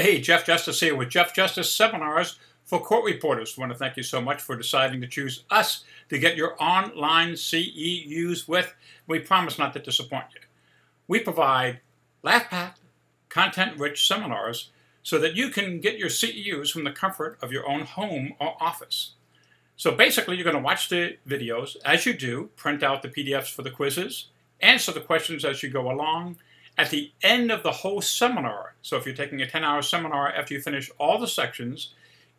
Hey, Jeff Justice here with Jeff Justice Seminars for Court Reporters. I want to thank you so much for deciding to choose us to get your online CEUs with. We promise not to disappoint you. We provide laugh-packed, content-rich seminars so that you can get your CEUs from the comfort of your own home or office. So basically, you're going to watch the videos. As you do, print out the PDFs for the quizzes, answer the questions as you go along. At the end of the whole seminar, so if you're taking a 10-hour seminar after you finish all the sections,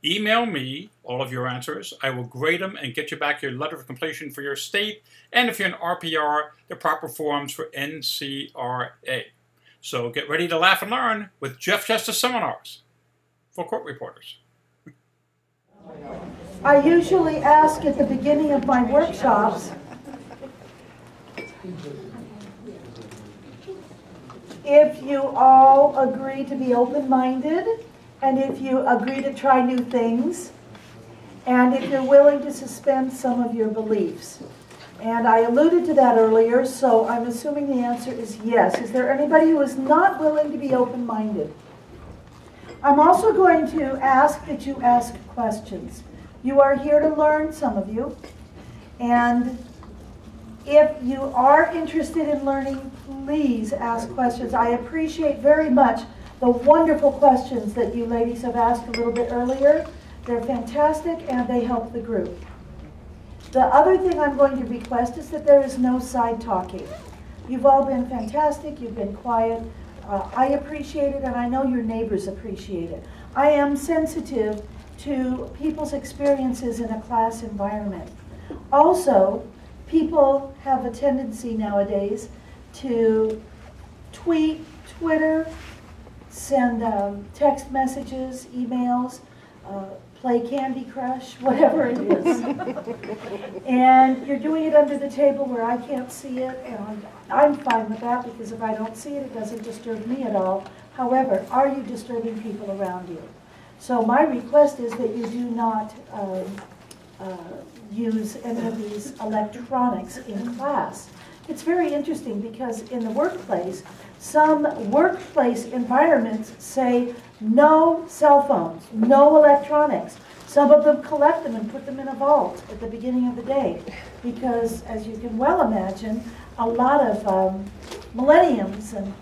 email me all of your answers. I will grade them and get you back your letter of completion for your state, and if you're an RPR, the proper forms for NCRA. So get ready to laugh and learn with Jeff Justice Seminars for Court Reporters. I usually ask at the beginning of my workshops if you all agree to be open-minded, and if you agree to try new things, and if you're willing to suspend some of your beliefs. And I alluded to that earlier, so I'm assuming the answer is yes. Is there anybody who is not willing to be open-minded? I'm also going to ask that you ask questions. You are here to learn, some of you, and if you are interested in learning, please ask questions. I appreciate very much the wonderful questions that you ladies have asked a little bit earlier. They're fantastic and they help the group. The other thing I'm going to request is that there is no side talking. You've all been fantastic, you've been quiet. I appreciate it, and I know your neighbors appreciate it. I am sensitive to people's experiences in a class environment. Also, people have a tendency nowadays to tweet, Twitter, send text messages, emails, play Candy Crush, whatever it is. And you're doing it under the table where I can't see it, and I'm fine with that because if I don't see it, it doesn't disturb me at all. However, are you disturbing people around you? So my request is that you do not use any of these electronics in class. It's very interesting because in the workplace, some workplace environments say no cell phones, no electronics. Some of them collect them and put them in a vault at the beginning of the day because, as you can well imagine, a lot of millenniums and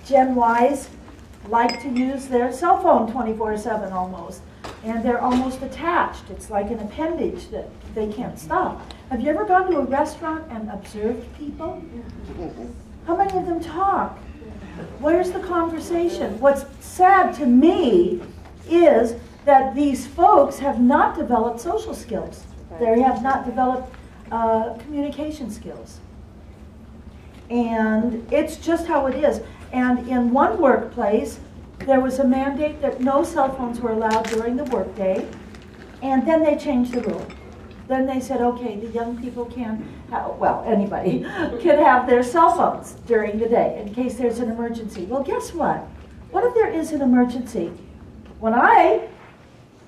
Gen Ys like to use their cell phone 24/7 almost. And they're almost attached. It's like an appendage that they can't stop. Have you ever gone to a restaurant and observed people? How many of them talk? Where's the conversation? What's sad to me is that these folks have not developed social skills. They have not developed communication skills. And it's just how it is. And in one workplace, there was a mandate that no cell phones were allowed during the workday, and then they changed the rule. Then they said, okay, the young people can, well, anybody can have their cell phones during the day in case there's an emergency. Well, guess what? What if there is an emergency? When I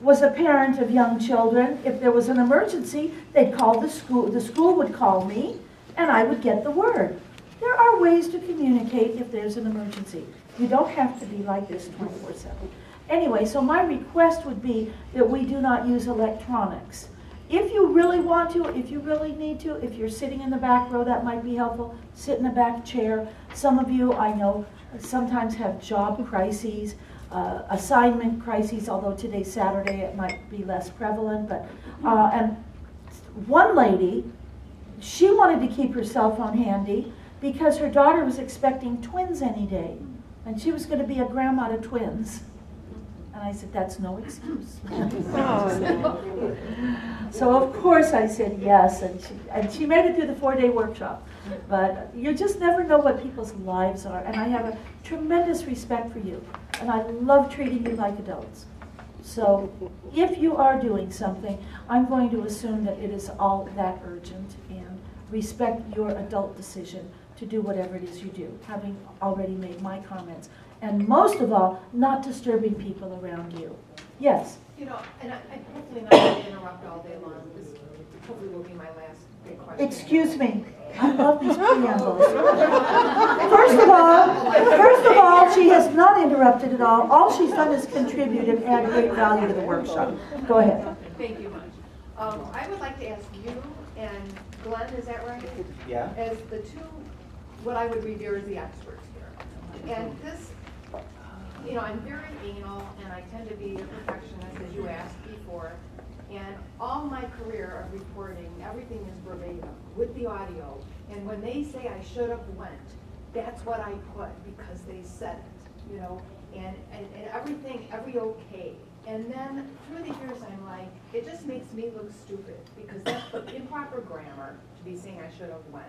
was a parent of young children, if there was an emergency, they'd call the school would call me, and I would get the word. There are ways to communicate if there's an emergency. You don't have to be like this 24/7. Anyway, so my request would be that we do not use electronics. If you really want to, if you really need to, if you're sitting in the back row, that might be helpful. Sit in the back chair. Some of you, I know, sometimes have job crises, assignment crises, although today's Saturday it might be less prevalent. But and one lady, she wanted to keep her cell phone handy because her daughter was expecting twins any day. And she was going to be a grandma to twins. And I said, that's no excuse. So of course I said yes, and she made it through the 4-day workshop. But you just never know what people's lives are. And I have a tremendous respect for you. And I love treating you like adults. So if you are doing something, I'm going to assume that it is all that urgent and respect your adult decision to do whatever it is you do, having already made my comments. And most of all, not disturbing people around you. Yes? You know, and I hopefully not going to interrupt all day long. hopefully will be my last big question. Excuse me. I love these preambles. First of all, she has not interrupted at all. All she's done is contribute and add great value to the workshop. Go ahead. Thank you much. I would like to ask you and Glenn, is that right? Yeah. As the two, what I would revere as the experts here. And this, you know, I'm very anal and I tend to be a perfectionist, as you asked before. And all my career of reporting, everything is verbatim with the audio. And when they say I should have went, that's what I put because they said it, you know, and everything, every okay. And then through the years, I'm like, it just makes me look stupid because that's the improper grammar to be saying I should have went.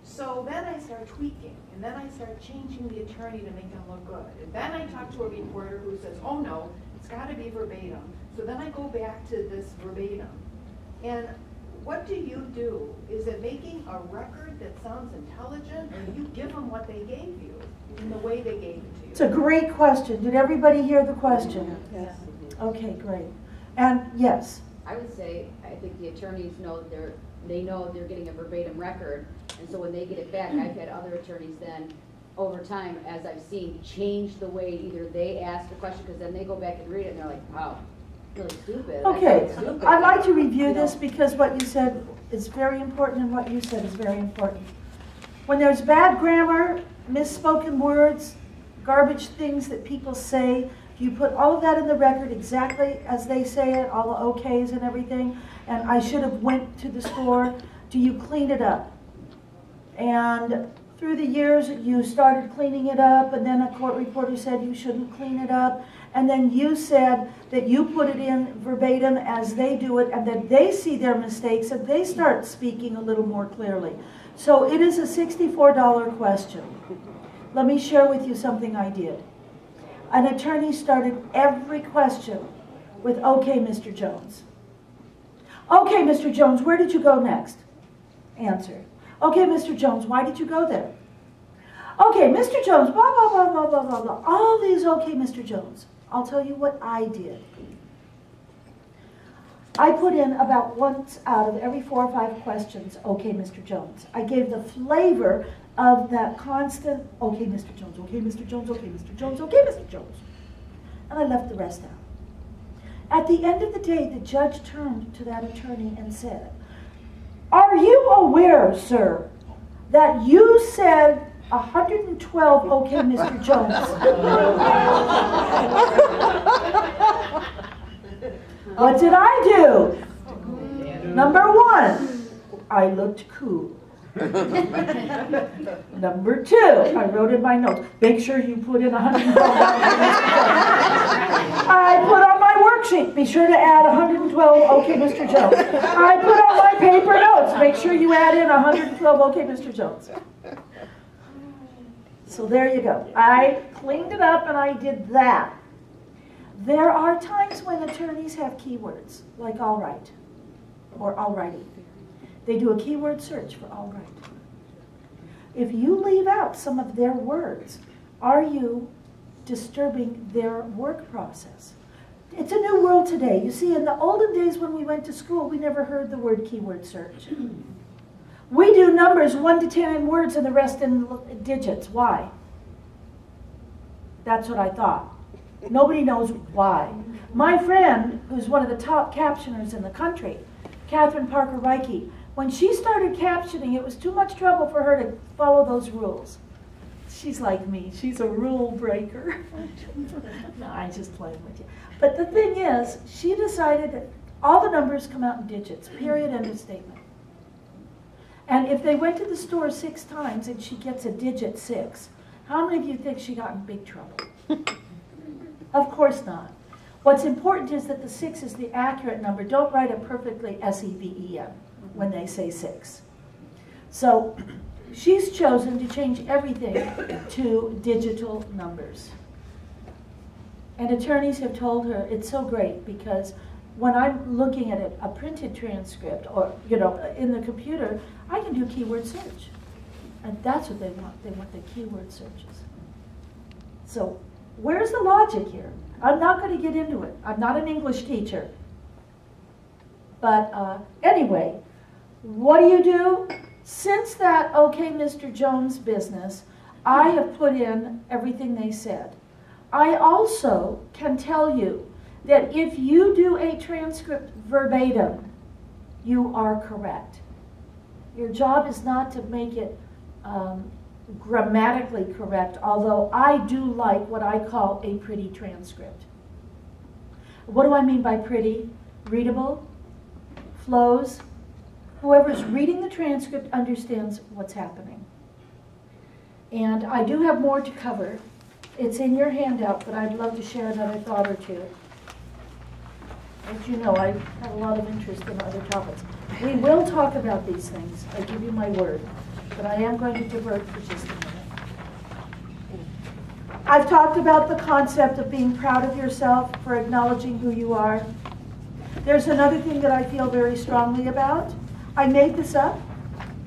So then I start tweaking, and then I start changing the attorney to make them look good. And then I talk to a reporter who says, oh no, it's got to be verbatim. So then I go back to this verbatim. And what do you do? Is it making a record that sounds intelligent, or you give them what they gave you in the way they gave it to you? It's a great question. Did everybody hear the question? Yes. Okay, great. And yes. I would say, I think the attorneys know they know they're getting a verbatim record, and so when they get it back, I've had other attorneys then, over time, as I've seen, change the way either they ask the question, because then they go back and read it, and they're like, wow, really stupid. Okay, I'd like to review this because what you said is very important, and what you said is very important. When there's bad grammar, misspoken words, garbage things that people say, you put all of that in the record exactly as they say it, all the okays and everything, and I should have went to the store. Do you clean it up? And through the years, you started cleaning it up, and then a court reporter said you shouldn't clean it up, and then you said that you put it in verbatim as they do it, and that they see their mistakes, and they start speaking a little more clearly. So it is a $64 question. Let me share with you something I did. An attorney started every question with, okay, Mr. Jones. Okay, Mr. Jones, where did you go next? Answer. Okay, Mr. Jones, why did you go there? Okay, Mr. Jones, blah, blah, blah, blah, blah, blah, blah. All these, okay, Mr. Jones. I'll tell you what I did. I put in about once out of every 4 or 5 questions, okay, Mr. Jones. I gave the flavor of that constant, okay, Mr. Jones, okay, Mr. Jones, okay, Mr. Jones, okay, Mr. Jones. And I left the rest out. At the end of the day, the judge turned to that attorney and said, are you aware, sir, that you said 112, okay, Mr. Jones? What did I do? Number 1, I looked cool. Number 2, I wrote in my notes, make sure you put in 112. I put on my worksheet, be sure to add 112, okay, Mr. Jones. I put on my paper notes, make sure you add in 112, okay, Mr. Jones. So there you go. I cleaned it up and I did that. There are times when attorneys have keywords, like all right, or alrighty. They do a keyword search for all right. If you leave out some of their words, are you disturbing their work process? It's a new world today. You see, in the olden days when we went to school, we never heard the word keyword search. We do numbers 1 to 10 in words and the rest in digits. Why? That's what I thought. Nobody knows why. My friend, who's one of the top captioners in the country, Catherine Parker Reike, when she started captioning, it was too much trouble for her to follow those rules. She's like me. She's a rule breaker. No, I'm just playing with you. But the thing is, she decided that all the numbers come out in digits, period, end of statement. And if they went to the store 6 times and she gets a digit 6, how many of you think she got in big trouble? Of course not. What's important is that the 6 is the accurate number. Don't write it perfectly S-E-V-E-N when they say 6. So she's chosen to change everything to digital numbers. And attorneys have told her it's so great because when I'm looking at a printed transcript or, you know, in the computer, I can do keyword search. And that's what they want. They want the keyword searches. So where's the logic here? I'm not going to get into it. I'm not an English teacher. But anyway, what do? Since that OK Mr. Jones business, I have put in everything they said. I also can tell you that if you do a transcript verbatim, you are correct. Your job is not to make it grammatically correct, although I do like what I call a pretty transcript. What do I mean by pretty? Readable, flows. Whoever's reading the transcript understands what's happening. And I do have more to cover. It's in your handout, but I'd love to share another thought or two. As you know, I have a lot of interest in other topics. We will talk about these things, I give you my word, but I am going to divert for just a minute. I've talked about the concept of being proud of yourself for acknowledging who you are. There's another thing that I feel very strongly about. I made this up.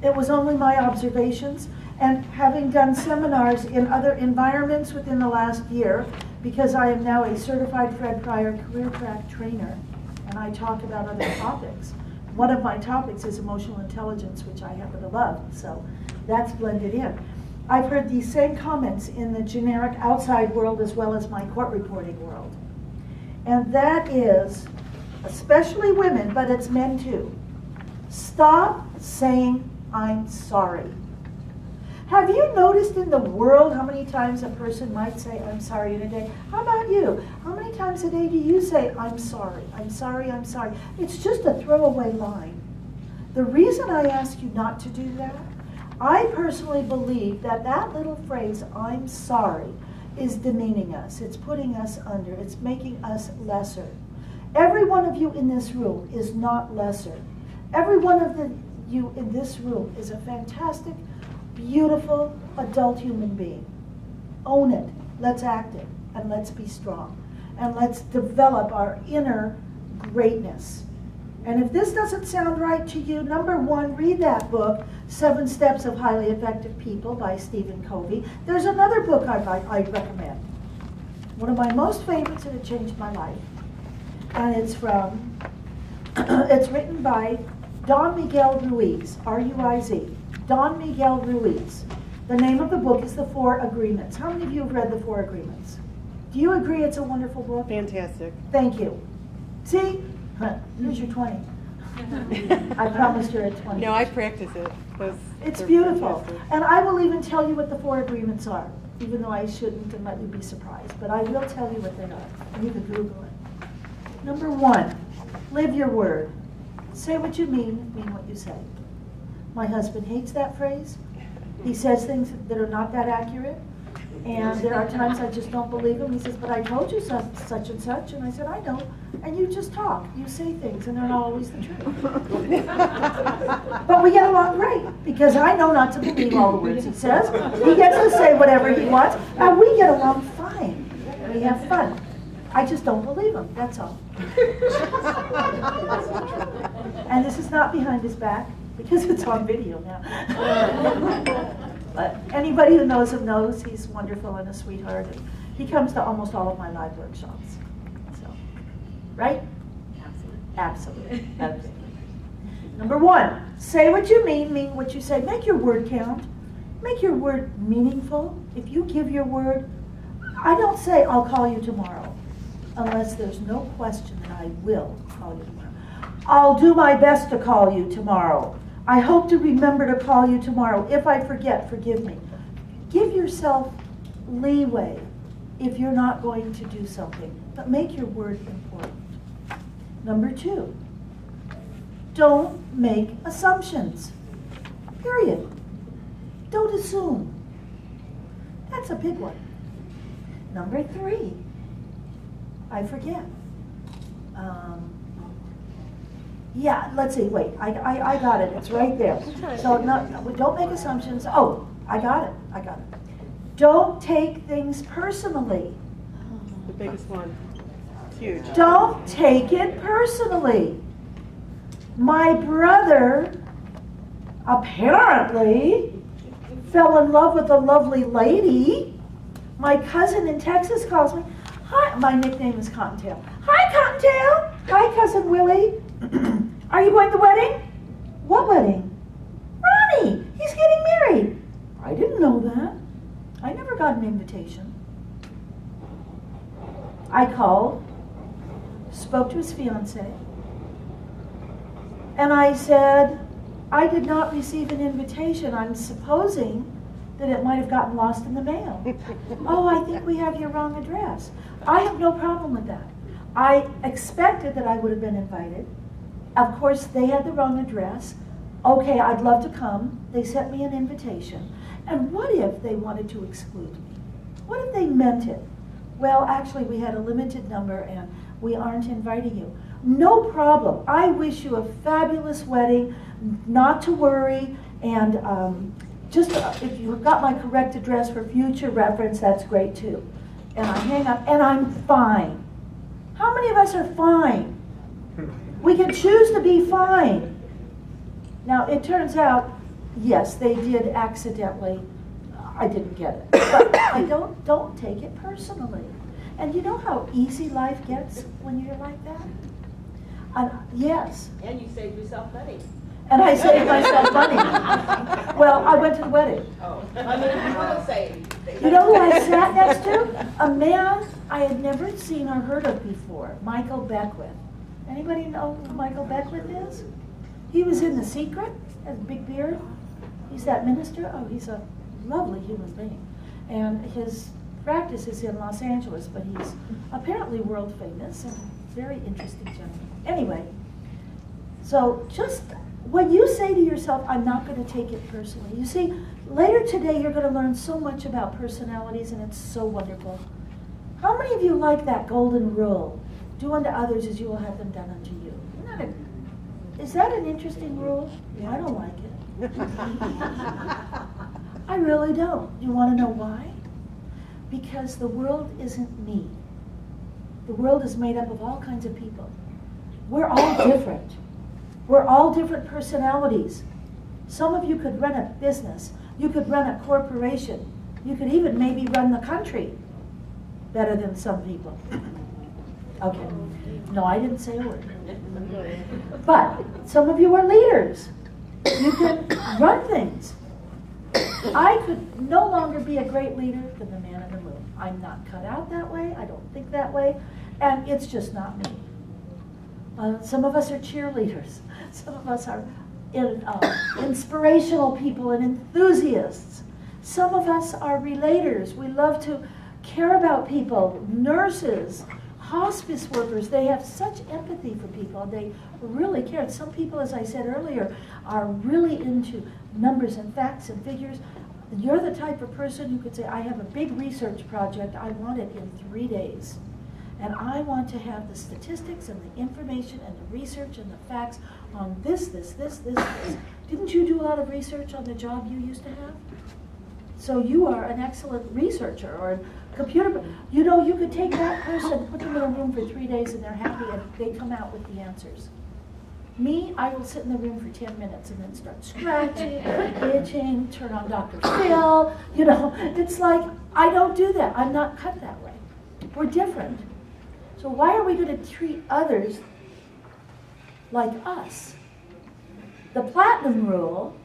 It was only my observations. And having done seminars in other environments within the last year, because I am now a certified Fred Pryor career track trainer, and I talk about other topics. One of my topics is emotional intelligence, which I happen to love, so that's blended in. I've heard these same comments in the generic outside world as well as my court reporting world. And that is, especially women, but it's men too, stop saying, I'm sorry. Have you noticed in the world how many times a person might say, I'm sorry in a day? How about you? How many times a day do you say, I'm sorry, I'm sorry, I'm sorry? It's just a throwaway line. The reason I ask you not to do that, I personally believe that that little phrase, I'm sorry, is demeaning us. It's putting us under. It's making us lesser. Every one of you in this room is not lesser. Every one of you in this room is a fantastic, beautiful adult human being. Own it. Let's act it. And let's be strong. And let's develop our inner greatness. And if this doesn't sound right to you, number one, read that book, 7 Steps of Highly Effective People by Stephen Covey. There's another book I'd recommend. One of my most favorites, and it changed my life. And it's written by Don Miguel Ruiz, R-U-I-Z. Don Miguel Ruiz. The name of the book is The 4 Agreements. How many of you have read The 4 Agreements? Do you agree it's a wonderful book? Fantastic. Thank you. See? Here's your 20. I promised you're at 20. No, I practice it. It's beautiful. And I will even tell you what the 4 agreements are, even though I shouldn't and let you be surprised. But I will tell you what they are. And you can Google it. Number 1, live your word. Say what you mean what you say. My husband hates that phrase. He says things that are not that accurate. And there are times I just don't believe him. He says, but I told you such and such. And I said, I know. And you just talk. You say things, and they're not always the truth. But we get along great, because I know not to believe all the words he says. He gets to say whatever he wants, and we get along fine. We have fun. I just don't believe him, that's all. And this is not behind his back, because it's on video now. But anybody who knows him knows he's wonderful and a sweetheart. And he comes to almost all of my live workshops. So, right? Absolutely. Absolutely. Number 1, say what you mean what you say. Make your word count. Make your word meaningful. If you give your word, I don't say I'll call you tomorrow, unless there's no question that I will call you tomorrow. I'll do my best to call you tomorrow. I hope to remember to call you tomorrow. If I forget, forgive me. Give yourself leeway if you're not going to do something, but make your word important. Number 2, don't make assumptions. Period. Don't assume. That's a big one. Number 3, I forget. Yeah, let's see, wait, I got it, it's right there. So no, don't make assumptions. Oh, I got it. Don't take things personally. The biggest one. It's huge. Don't take it personally. My brother apparently fell in love with a lovely lady. My cousin in Texas calls me, hi, my nickname is Cottontail. Hi, Cottontail. Hi, Cousin Willie. Are you going to the wedding? What wedding? Ronnie, he's getting married. I didn't know that. I never got an invitation. I called, spoke to his fiancée, and I said, I did not receive an invitation. I'm supposing that it might have gotten lost in the mail. Oh, I think we have your wrong address. I have no problem with that. I expected that I would have been invited. Of course, they had the wrong address. Okay, I'd love to come. They sent me an invitation. And what if they wanted to exclude me? What if they meant it? Well, actually, we had a limited number and we aren't inviting you. No problem. I wish you a fabulous wedding, not to worry, and just if you've got my correct address for future reference, that's great too. And I hang up, and I'm fine. How many of us are fine? We can choose to be fine. Now, it turns out, yes, they did accidentally. I didn't get it. But I don't take it personally. And you know how easy life gets when you're like that? Yes. And you saved yourself money. And I saved myself money. Well, I went to the wedding. Oh, I mean, you will save. You know who I sat next to? A man I had never seen or heard of before, Michael Beckwith. Anybody know who Michael Beckwith is? He was in The Secret, has a big beard. He's that minister. Oh, he's a lovely human being. And his practice is in Los Angeles, but he's apparently world famous and very interesting gentleman. Anyway, so just when you say to yourself, I'm not going to take it personally, you see, later today you're going to learn so much about personalities, and it's so wonderful. How many of you like that golden rule? Do unto others as you will have them done unto you. Is that an interesting rule? I don't like it. I really don't. You want to know why? Because the world isn't me. The world is made up of all kinds of people. We're all different. We're all different personalities. Some of you could run a business. You could run a corporation. You could even maybe run the country better than some people. Okay. No, I didn't say a word. But some of you are leaders. You can run things. I could no longer be a great leader than the man in the moon. I'm not cut out that way. I don't think that way. And it's just not me. Some of us are cheerleaders. Some of us are inspirational people and enthusiasts. Some of us are relators. We love to care about people. Nurses, hospice workers, they have such empathy for people. They really care. And some people, as I said earlier, are really into numbers and facts and figures. You're the type of person who could say, I have a big research project. I want it in 3 days. And I want to have the statistics and the information and the research and the facts on this. Didn't you do a lot of research on the job you used to have? So you are an excellent researcher or a computer. You know, you could take that person, put them in a room for 3 days, and they're happy, and they come out with the answers. Me, I will sit in the room for 10 minutes and then start scratching, itching, turn on Dr. Phil. You know, it's like, I don't do that. I'm not cut that way. We're different. So why are we going to treat others like us? The platinum rule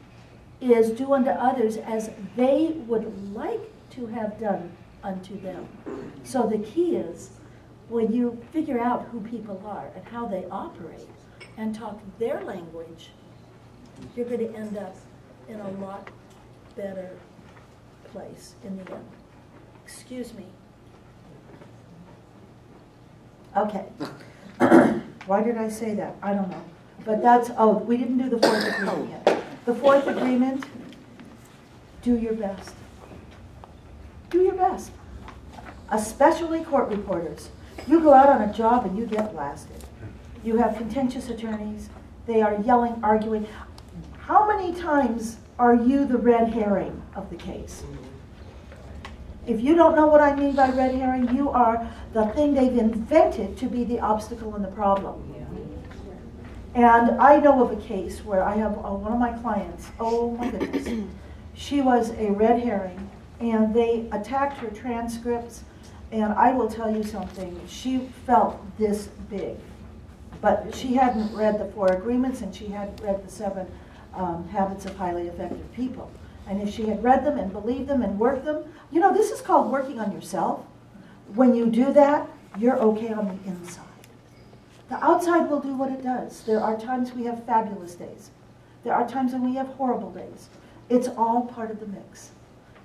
is do unto others as they would like to have done unto them. So the key is when you figure out who people are and how they operate and talk their language, you're going to end up in a lot better place in the end. Excuse me. Okay. Why did I say that? I don't know. But that's, oh, we didn't do the fourth agreement yet. The fourth agreement, do your best. Do your best. Especially court reporters. You go out on a job and you get blasted. You have contentious attorneys. They are yelling, arguing. How many times are you the red herring of the case? If you don't know what I mean by red herring, you are the thing they've invented to be the obstacle and the problem. And I know of a case where I have one of my clients, oh my goodness, she was a red herring, and they attacked her transcripts, and I will tell you something, she felt this big. But she hadn't read the 4 agreements, and she hadn't read the 7 habits of highly effective people. And if she had read them and believed them and worked them, you know, this is called working on yourself. When you do that, you're okay on the inside. The outside will do what it does. There are times we have fabulous days. There are times when we have horrible days. It's all part of the mix.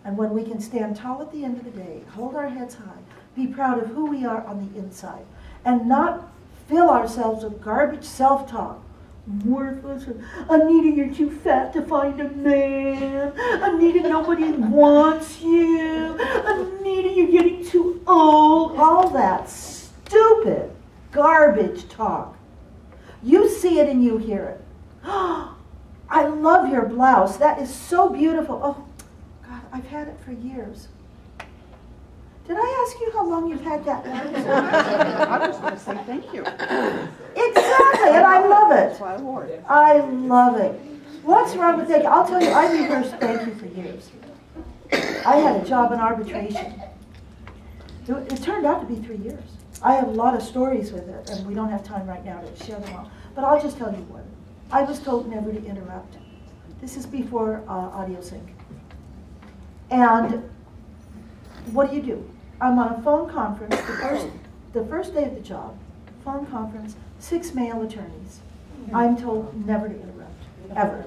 And when we can stand tall at the end of the day, hold our heads high, be proud of who we are on the inside, and not fill ourselves with garbage self-talk. Worthless. Anita, you're too fat to find a man. Anita, nobody wants you. Anita, you're getting too old. All that stupid garbage talk. You see it and you hear it. I love your blouse. That is so beautiful. Oh, God, I've had it for years. Did I ask you how long you've had that blouse? I just want to say thank you. Exactly, and I love it. That's why I wore it. I love it. What's wrong with thank you? I'll tell you, I've rehearsed thank you for years. I had a job in arbitration. It turned out to be 3 years. I have a lot of stories with it, and we don't have time right now to share them all. But I'll just tell you one. I was told never to interrupt. This is before audio sync. And what do? I'm on a phone conference, the first day of the job, phone conference, 6 male attorneys. I'm told never to interrupt, ever.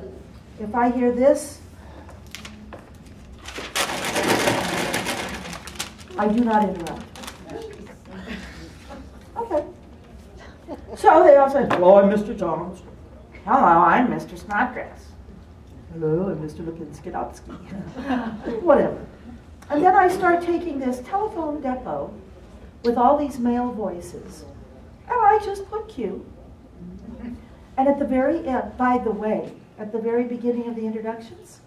If I hear this, I do not interrupt. Okay. So they all say, hello, I'm Mr. Jones. Hello, I'm Mr. Snodgrass. Hello, I'm Mr. Lipinski-Dotsky. Whatever. And then I start taking this telephone depot with all these male voices, and I just put Q. And at the very end, by the way, at the very beginning of the introductions,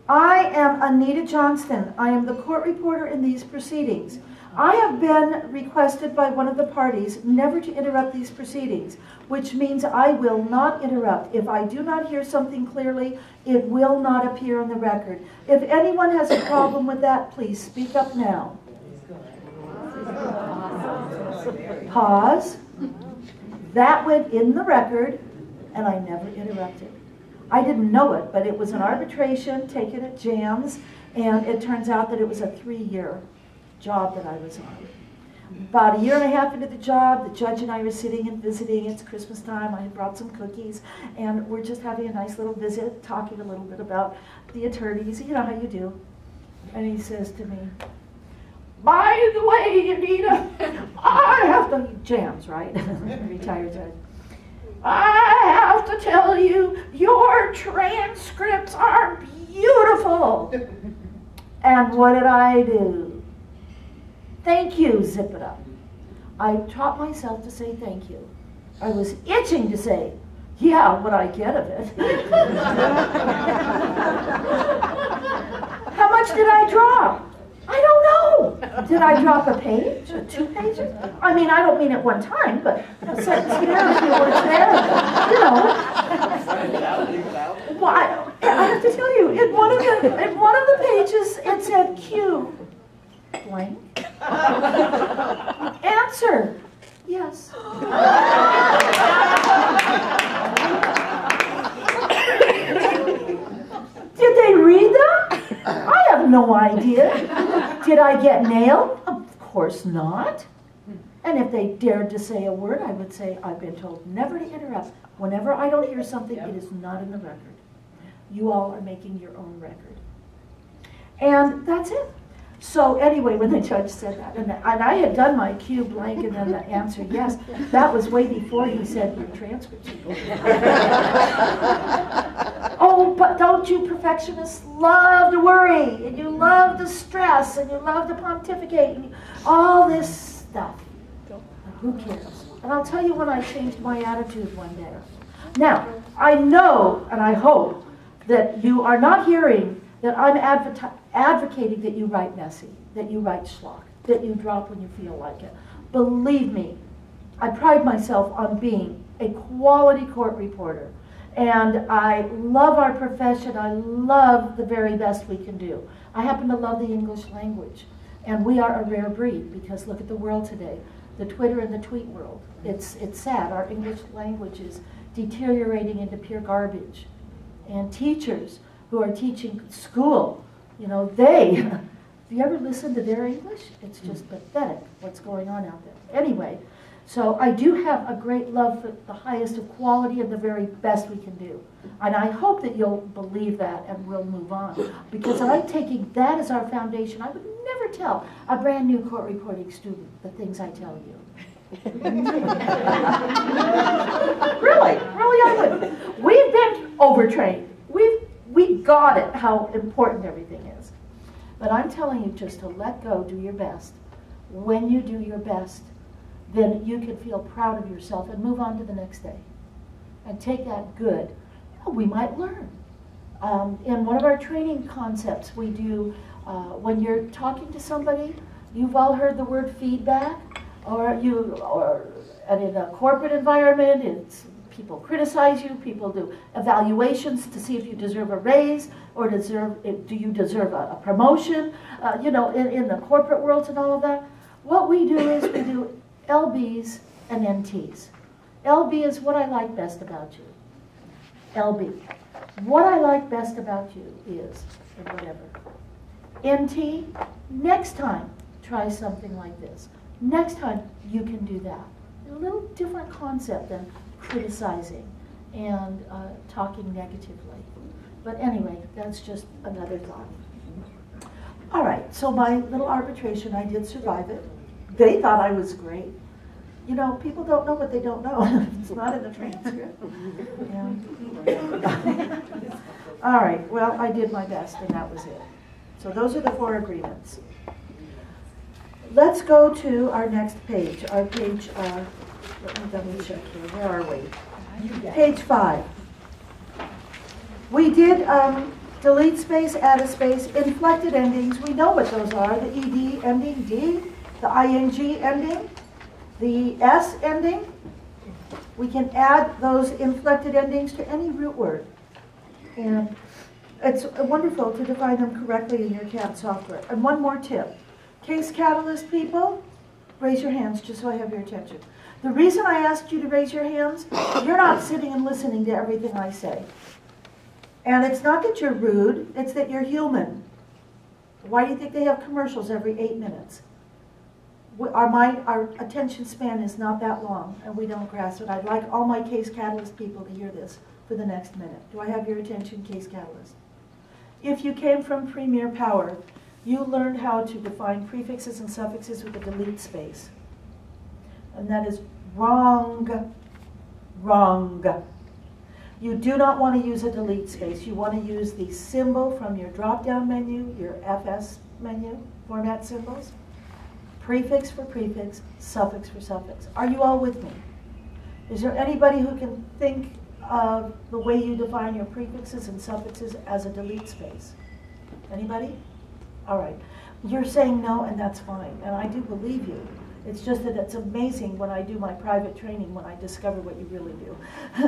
I am Anita Johnston. I am the court reporter in these proceedings. I have been requested by one of the parties never to interrupt these proceedings, which means I will not interrupt. If I do not hear something clearly, it will not appear on the record. If anyone has a problem with that, please speak up now. Pause. That went in the record, and I never interrupted. I didn't know it, but it was an arbitration taken at JAMS, and it turns out that it was a 3-year job that I was on. About 1.5 years into the job, the judge and I were sitting and visiting. It's Christmas time. I had brought some cookies, and we're just having a nice little visit, talking a little bit about the attorneys. You know how you do. And he says to me, by the way, Anita, I have to, JAMS, right? Retired judge. I have to tell you, your transcripts are beautiful. And what did I do? Thank you, zip it up. I taught myself to say thank you. I was itching to say, yeah, what I get of it. How much did I drop? I don't know. Did I drop a page or 2 pages? I mean, I don't mean at one time, but a sentence here, a few words there, you know. Well, I have to tell you, in one of the pages, it said Q. Blank. Answer. Yes. Did they read them? I have no idea. Did I get nailed? Of course not. And if they dared to say a word, I would say, I've been told never to interrupt. Whenever I don't hear something, it is not in the record. You all are making your own record. And that's it. So anyway, when the judge said that, and I had done my Q blank and then the answer yes, that was way before he said your transcripts. Oh, but don't you perfectionists love to worry, and you love to stress, and you love to pontificate, and all this stuff. Who cares? And I'll tell you when I changed my attitude one day. Now, I know and I hope that you are not hearing that I'm advocating that you write messy, that you write schlock, that you drop when you feel like it. Believe me, I pride myself on being a quality court reporter. And I love our profession. I love the very best we can do. I happen to love the English language. And we are a rare breed because look at the world today. the Twitter and the tweet world. It's sad. Our English language is deteriorating into pure garbage. And teachers who are teaching school, you know, have you ever listened to their English? It's just pathetic what's going on out there. Anyway, so I do have a great love for the highest of quality and the very best we can do. And I hope that you'll believe that and we'll move on. Because I'm taking that as our foundation. I would never tell a brand new court reporting student the things I tell you. Really I would. We've been overtrained. We got it, how important everything is. But I'm telling you just to let go, do your best. When you do your best, then you can feel proud of yourself and move on to the next day. And take that good. We might learn. In one of our training concepts, we do, when you're talking to somebody, you've all heard the word feedback, and in a corporate environment, it's people criticize you, people do evaluations to see if you deserve a raise, or do you deserve a promotion, you know, in the corporate worlds and all of that. What we do is we do LBs and NTs. LB is what I like best about you. LB. What I like best about you is, or whatever. NT, next time, try something like this. Next time, you can do that. A little different concept than criticizing and talking negatively. But anyway, that's just another thought. All right, so my little arbitration, I did survive it. They thought I was great. You know, people don't know what they don't know. It's not in the transcript. Yeah. All right, well, I did my best, and that was it. So those are the 4 agreements. Let's go to our next page. Our page, let me double check here. Where are we? Page 5. We did delete space, add a space, inflected endings. We know what those are. The ED ending, D, the ING ending, the S ending. We can add those inflected endings to any root word. And it's wonderful to define them correctly in your CAD software. And one more tip. Case catalyst people, raise your hands just so I have your attention. The reason I asked you to raise your hands, you're not sitting and listening to everything I say. And it's not that you're rude, it's that you're human. Why do you think they have commercials every 8 minutes? Our attention span is not that long, and we don't grasp it. I'd like all my case catalyst people to hear this for the next minute. Do I have your attention, case catalyst? If you came from Premier Power, you learned how to define prefixes and suffixes with a delete space. And that is wrong. Wrong. You do not want to use a delete space. You want to use the symbol from your drop-down menu, your FS menu, format symbols. Prefix for prefix, suffix for suffix. Are you all with me? Is there anybody who can think of the way you define your prefixes and suffixes as a delete space? Anybody? All right. You're saying no, and that's fine. And I do believe you. It's just that it's amazing when I do my private training when I discover what you really do.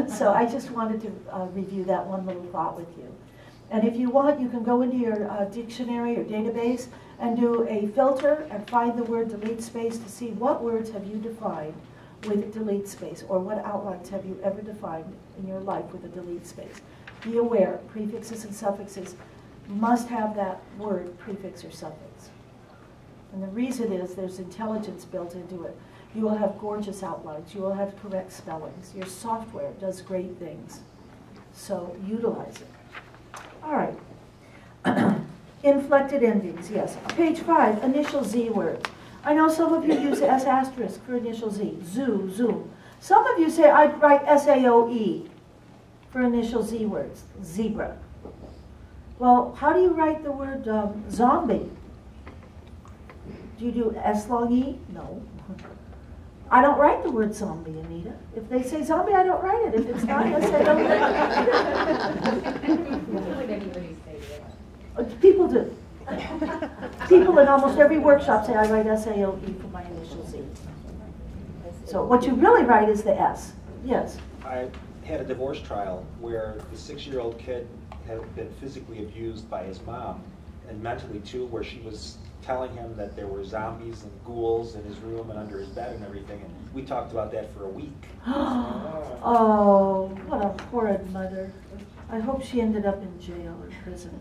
So I just wanted to review that one little thought with you. And if you want, you can go into your dictionary or database and do a filter and find the word delete space to see what words have you defined with delete space, or what outlines have you ever defined in your life with a delete space. Be aware, prefixes and suffixes must have that word, prefix or suffix. And the reason is there's intelligence built into it. You will have gorgeous outlines. You will have correct spellings. Your software does great things. So utilize it. All right. Inflected endings, yes. Page 5, initial Z words. I know some of you use S asterisk for initial Z. Zoo, zoom. Some of you say I'd write SAOE for initial Z words. Zebra. Well, how do you write the word zombie? Do you do S long E? No. I don't write the word zombie, Anita. If they say zombie, I don't write it. If it's not S, I don't write it. People do. People in almost every workshop say I write SAOE for my initial Z. So what you really write is the S. Yes? I had a divorce trial where the 6-year-old kid had been physically abused by his mom, and mentally too, where she was telling him that there were zombies and ghouls in his room and under his bed and everything. And we talked about that for a week. Oh, what a horrid mother. I hope she ended up in jail or prison.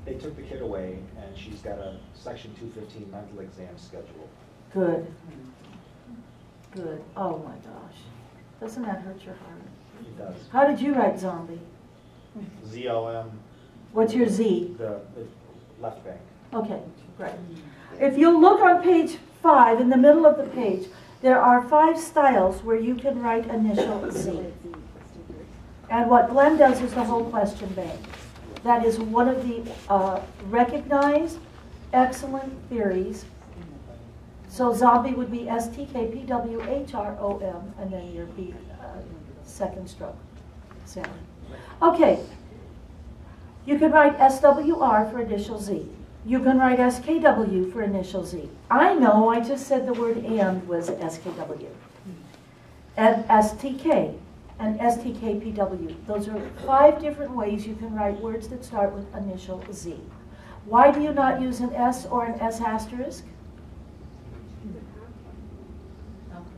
They took the kid away, and she's got a Section 215 mental exam scheduled. Good. Good. Oh my gosh. Doesn't that hurt your heart? It does. How did you write zombie? ZOM. What's your Z? The left bank. Okay, great. If you look on page 5, in the middle of the page, there are 5 styles where you can write initial Z. And what Glenn does is the whole question bank. That is one of the recognized excellent theories. So zombie would be STKPWHROM, and then your B, second stroke sound. Okay, you can write SWR for initial Z. You can write SKW for initial Z. I know, I just said the word and was SKW. And STK and STKPW. Those are 5 different ways you can write words that start with initial Z. Why do you not use an S or an S asterisk?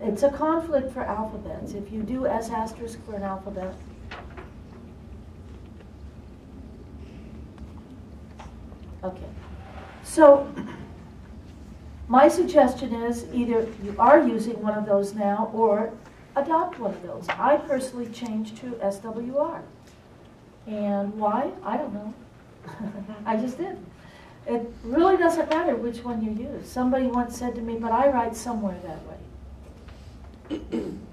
It's a conflict for alphabets. If you do S asterisk for an alphabet, okay. So my suggestion is either you are using one of those now or adopt one of those. I personally changed to SWR. And why? I don't know. I just did. It really doesn't matter which one you use. Somebody once said to me, but I write somewhere that way.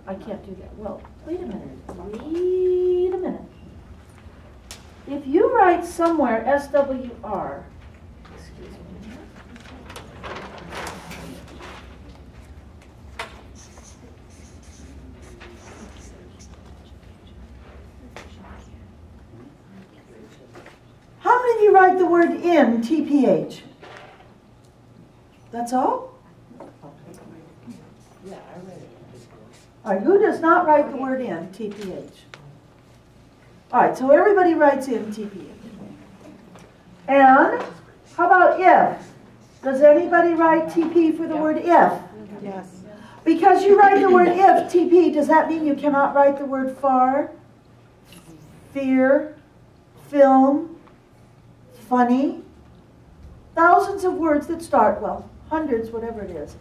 I can't do that. Well, wait a minute. Wait a minute. If you write somewhere SWR, excuse me. How many of you write the word in TPH? That's all? All right, who does not write the word in TPH? All right, so everybody writes in TPH. And how about if? Does anybody write TP for the word if? Yes. Because you write the word if, TP, does that mean you cannot write the word far, fear, film, funny? Thousands of words that start, well, hundreds, whatever it is,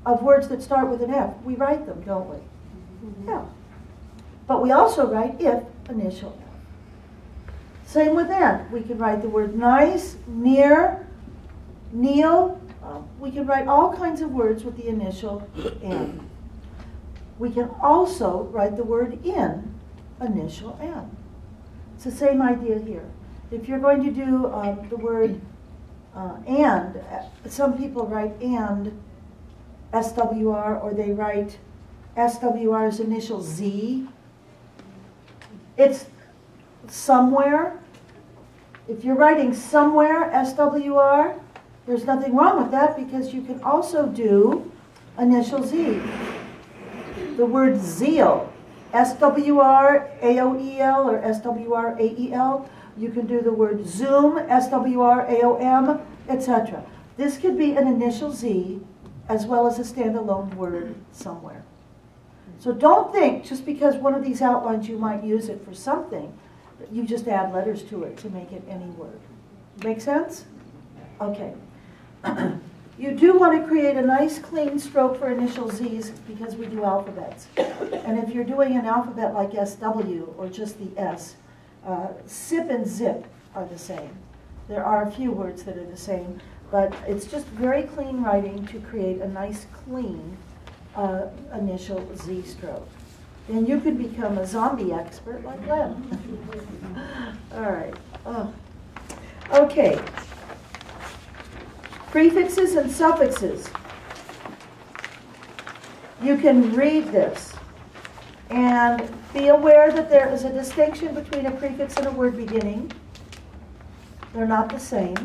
of words that start with an F. We write them, don't we? Yeah. But we also write if, initial F. Same with and. We can write the word nice, near, kneel. We can write all kinds of words with the initial N. We can also write the word in, initial N. It's the same idea here. If you're going to do the word and, some people write and SWR, or they write SWR's initial Z. It's somewhere. If you're writing somewhere SWR, there's nothing wrong with that because you can also do initial Z. The word zeal, SWR AOEL or SWR AEL. You can do the word zoom, SWR AOM, etc. This could be an initial Z as well as a standalone word somewhere. So don't think just because one of these outlines you might use it for something, that you just add letters to it to make it any word. Make sense? Okay. You do want to create a nice clean stroke for initial Z's because we do alphabets. And if you're doing an alphabet like SW or just the S, SIP and ZIP are the same. There are a few words that are the same, but it's just very clean writing to create a nice clean initial Z stroke. Then you could become a zombie expert like Glenn. All right. Oh. Okay. Prefixes and suffixes. You can read this and be aware that there is a distinction between a prefix and a word beginning. They're not the same.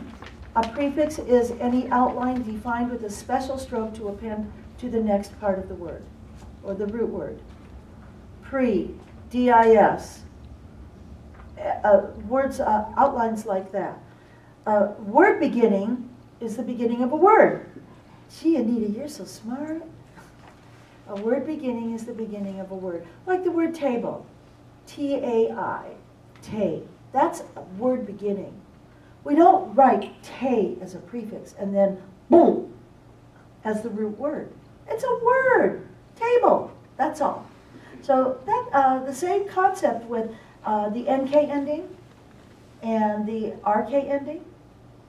A prefix is any outline defined with a special stroke to append to the next part of the word, or the root word. DIS, words, outlines like that. Word beginning is the beginning of a word. Gee, Anita, you're so smart. A word beginning is the beginning of a word. Like the word table. T-A-I. Tay. That's a word beginning. We don't write tay as a prefix and then boom as the root word. It's a word. Table. That's all. So that the same concept with the NK ending and the RK ending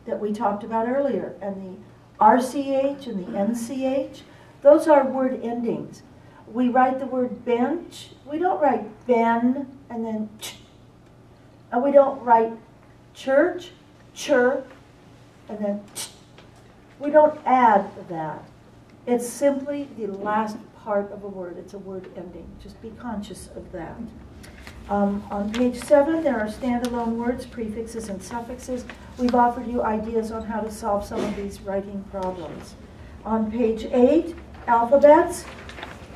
that we talked about earlier, and the RCH and the NCH, those are word endings. We write the word bench. We don't write ben and then ch. And we don't write church, chur, and then ch. We don't add that. It's simply the last part of a word. It's a word ending. Just be conscious of that. On page 7, there are standalone words, prefixes, and suffixes. We've offered you ideas on how to solve some of these writing problems. On page 8, alphabets.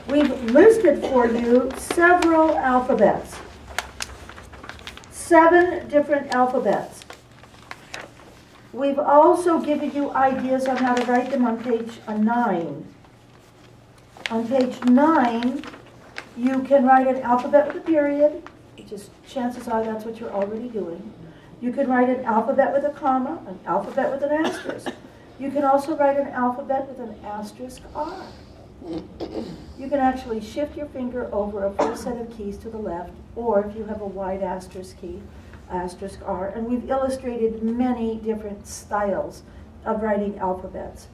We've listed for you several alphabets. 7 different alphabets. We've also given you ideas on how to write them on page 9. On page 9, you can write an alphabet with a period, which is, chances are that's what you're already doing. You can write an alphabet with a comma, an alphabet with an asterisk. You can also write an alphabet with an asterisk R. You can actually shift your finger over a full set of keys to the left, or if you have a wide asterisk key, asterisk R. And we've illustrated many different styles of writing alphabets.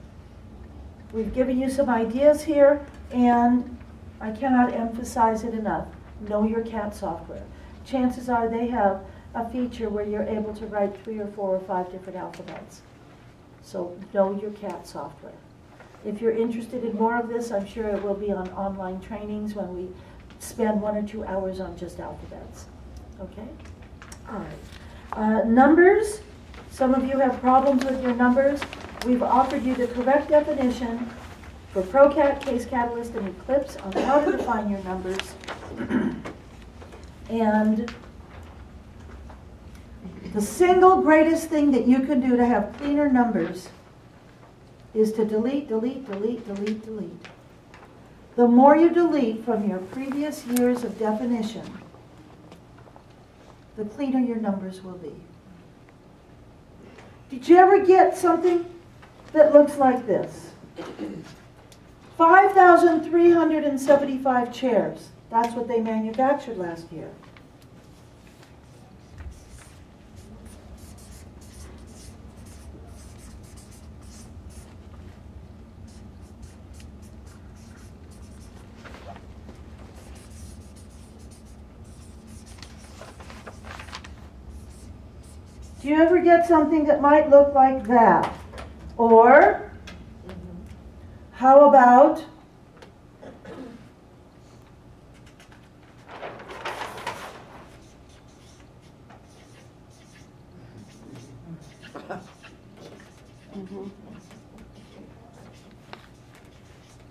We've given you some ideas here, and I cannot emphasize it enough. Know your CAT software. Chances are they have a feature where you're able to write 3 or 4 or 5 different alphabets. So know your CAT software. If you're interested in more of this, I'm sure it will be on online trainings when we spend 1 or 2 hours on just alphabets. Okay? All right. Numbers. Some of you have problems with your numbers. We've offered you the correct definition for ProCat, Case Catalyst, and Eclipse on how to define your numbers. And the single greatest thing that you can do to have cleaner numbers is to delete, delete, delete, delete, delete. The more you delete from your previous years of definition, the cleaner your numbers will be. Did you ever get something that looks like this? 5,375 chairs. That's what they manufactured last year. Do you ever get something that might look like that? Or, how about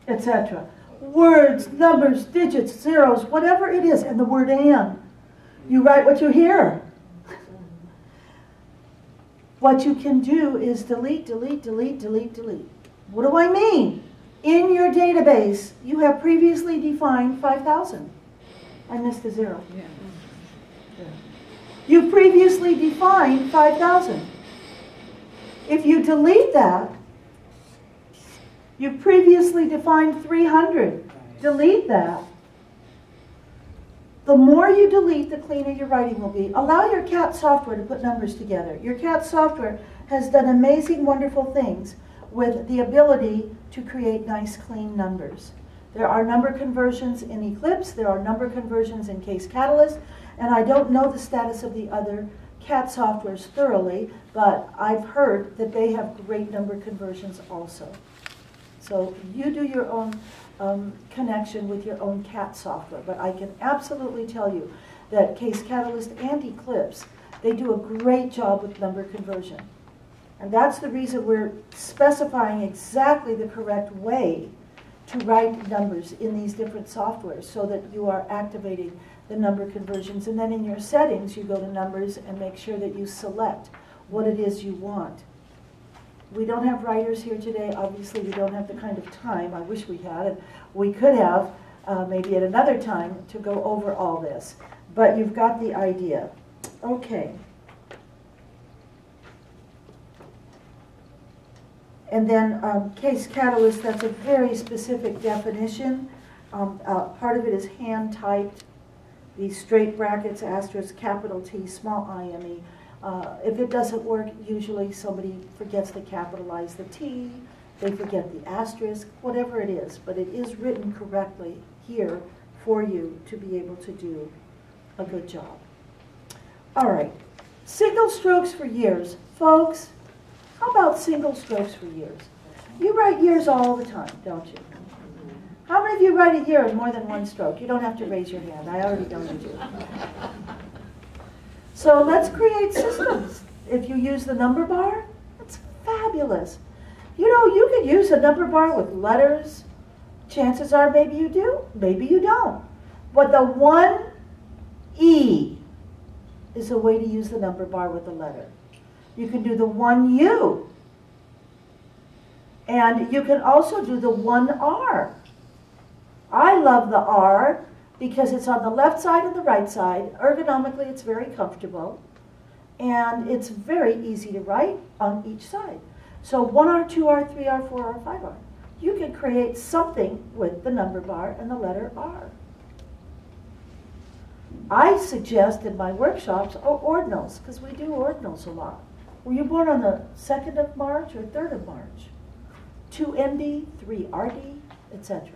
etc. Words, numbers, digits, zeros, whatever it is, and the word and. You write what you hear. What you can do is delete, delete, delete, delete, delete. What do I mean? In your database, you have previously defined 5,000. I missed a 0. Yeah. You previously defined 5,000. If you delete that, you previously defined 300. Delete that. The more you delete, the cleaner your writing will be. Allow your CAT software to put numbers together. Your CAT software has done amazing, wonderful things with the ability to create nice, clean numbers. There are number conversions in Eclipse. There are number conversions in Case Catalyst. And I don't know the status of the other CAT softwares thoroughly, but I've heard that they have great number conversions also. So you do your own connection with your own CAT software. But I can absolutely tell you that Case Catalyst and Eclipse, they do a great job with number conversion. And that's the reason we're specifying exactly the correct way to write numbers in these different softwares so that you are activating the number conversions. And then in your settings, you go to numbers and make sure that you select what it is you want. We don't have writers here today. Obviously, we don't have the kind of time. I wish we had it. We could have, maybe at another time, to go over all this. But you've got the idea. Okay. And then case catalyst, that's a very specific definition. Part of it is hand-typed. These straight brackets, asterisk, capital T, small I-M-E. If it doesn't work, usually somebody forgets to capitalize the T, they forget the asterisk, whatever it is. But it is written correctly here for you to be able to do a good job. All right, single strokes for years. Folks, how about single strokes for years? You write years all the time, don't you? How many of you write a year in more than one stroke? You don't have to raise your hand. I already know you do. So let's create systems. If you use the number bar, that's fabulous. You know, you could use a number bar with letters. Chances are maybe you do, maybe you don't. But the one E is a way to use the number bar with a letter. You can do the one U. And you can also do the one R. I love the R because it's on the left side and the right side. Ergonomically, it's very comfortable. And it's very easy to write on each side. So 1R, 2R, 3R, 4R, 5R. You can create something with the number bar and the letter R. I suggest in my workshops ordinals, because we do ordinals a lot. Were you born on the 2nd of March or 3rd of March? 2ND, 3RD, etc.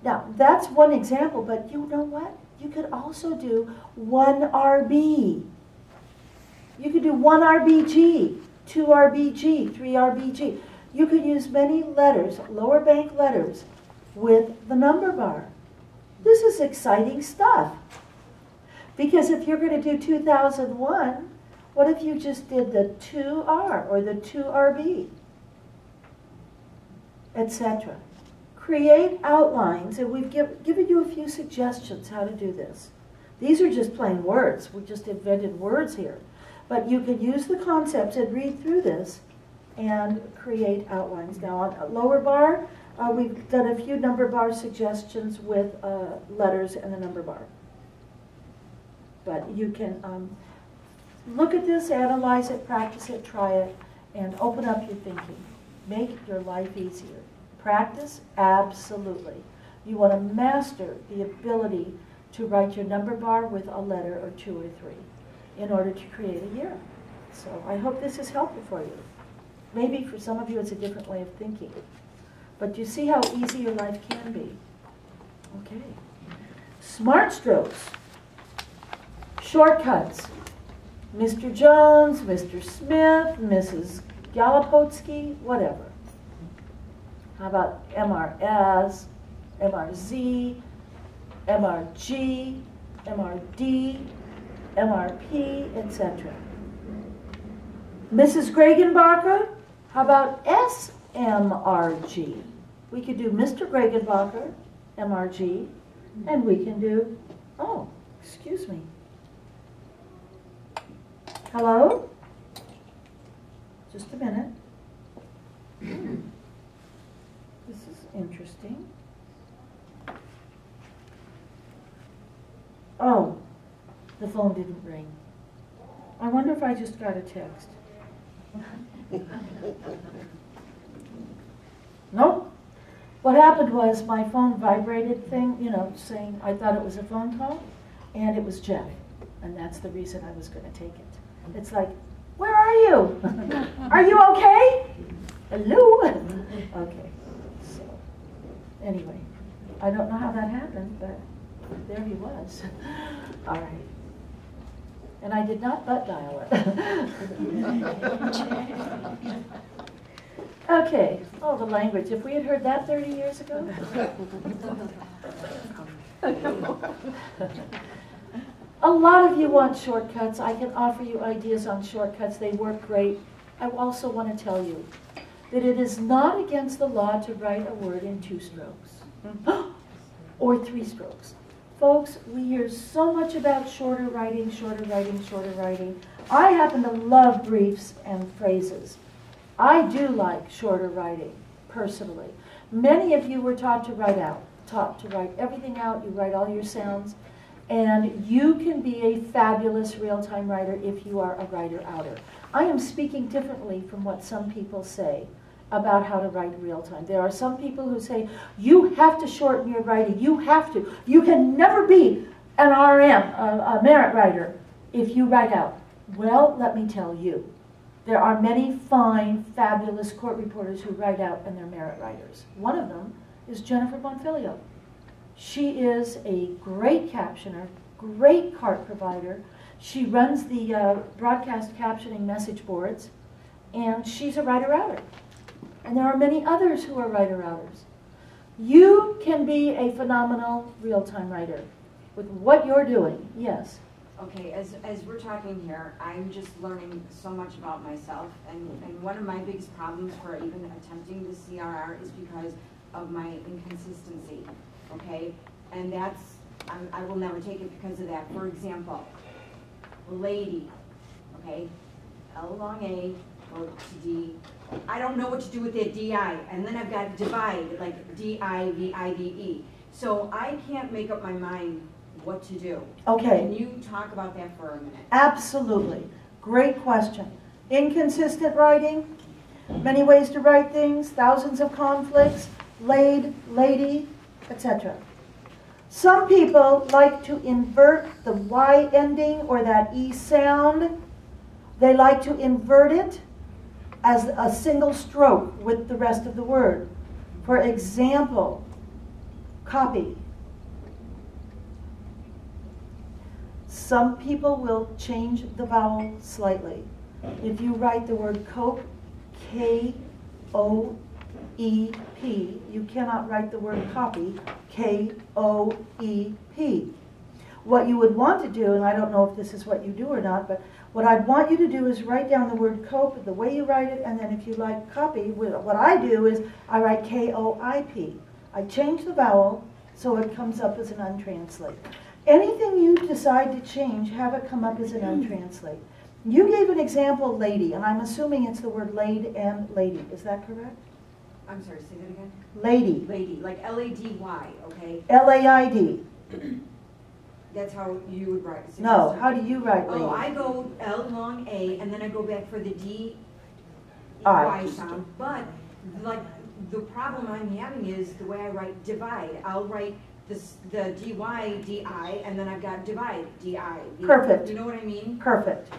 Now, that's one example, but you know what? You could also do 1RB. You could do 1RBG, 2RBG, 3RBG. You could use many letters, lower bank letters, with the number bar. This is exciting stuff. Because if you're going to do 2001, what if you just did the 2R or the 2RB, etc.? Create outlines, and we've given you a few suggestions how to do this. These are just plain words. We just invented words here. But you can use the concepts and read through this and create outlines. Now on a lower bar, we've done a few number bar suggestions with letters and the number bar. But you can look at this, analyze it, practice it, try it, and open up your thinking. Make your life easier. Practice? Absolutely. You want to master the ability to write your number bar with a letter or 2 or 3 in order to create a year. So I hope this is helpful for you. Maybe for some of you it's a different way of thinking. But you see how easy your life can be. Okay. Smart strokes. Shortcuts. Mr. Jones, Mr. Smith, Mrs. Galapotsky, whatever. How about MRS, MRZ, MRG, MRD, MRP, etc. Mrs. Gregenbacher, how about SMRG? We could do Mr. Gregenbacher, MRG, and we can do, oh, excuse me. Hello? Just a minute. This is interesting. Oh, the phone didn't ring. I wonder if I just got a text. Nope. What happened was my phone vibrated thing, you know, saying I thought it was a phone call, and it was Jeff. And that's the reason I was going to take it. It's like, where are you? Are you okay? Hello? Okay. So, anyway, I don't know how that happened, but there he was. All right. And I did not butt dial it. Okay. Oh, the language. If we had heard that 30 years ago. A lot of you want shortcuts. I can offer you ideas on shortcuts. They work great. I also want to tell you that it is not against the law to write a word in 2 strokes or 3 strokes. Folks, we hear so much about shorter writing, shorter writing, shorter writing. I happen to love briefs and phrases. I do like shorter writing, personally. Many of you were taught to write out, taught to write everything out. You write all your sounds. And you can be a fabulous real-time writer if you are a writer-outer. I am speaking differently from what some people say about how to write real-time. There are some people who say, you have to shorten your writing. You have to. You can never be an RM, a merit writer, if you write out. Well, let me tell you, there are many fine, fabulous court reporters who write out and they're merit writers. One of them is Jennifer Bonfilio. She is a great captioner, great cart provider. She runs the broadcast captioning message boards, and she's a writer-outer. And there are many others who are writer-outers. You can be a phenomenal real-time writer with what you're doing, yes. Okay, as we're talking here, I'm just learning so much about myself, and one of my biggest problems for even attempting the CRR is because of my inconsistency, okay? And that's, I will never take it because of that. For example, lady, okay? L long A, go to D. I don't know what to do with that DI, and then I've got divide, like D-I-V-I-D-E. So I can't make up my mind what to do. Okay. Can you talk about that for a minute? Absolutely. Great question. Inconsistent writing, many ways to write things, thousands of conflicts, laid, lady, etc. Some people like to invert the Y ending or that E sound. They like to invert it as a single stroke with the rest of the word. For example, copy. Some people will change the vowel slightly. If you write the word cope, K-O-E-P, you cannot write the word copy, K-O-E-P. What you would want to do, and I don't know if this is what you do or not, but what I'd want you to do is write down the word cope the way you write it, and then if you like copy, what I do is I write K-O-I-P. I change the vowel so it comes up as an untranslate. Anything you decide to change, have it come up as an untranslate. You gave an example, lady, and I'm assuming it's the word laid and lady. Is that correct? I'm sorry, say that again? Lady. Lady, like L-A-D-Y, okay? L-A-I-D. That's how you would write it. No, how do you write lady? Oh, I go L long A, and then I go back for the D I. Y sound. But, like, the problem I'm having is the way I write divide. I'll write the D-Y, D-I, and then I've got divide, D-I. Perfect. You know what I mean? Perfect.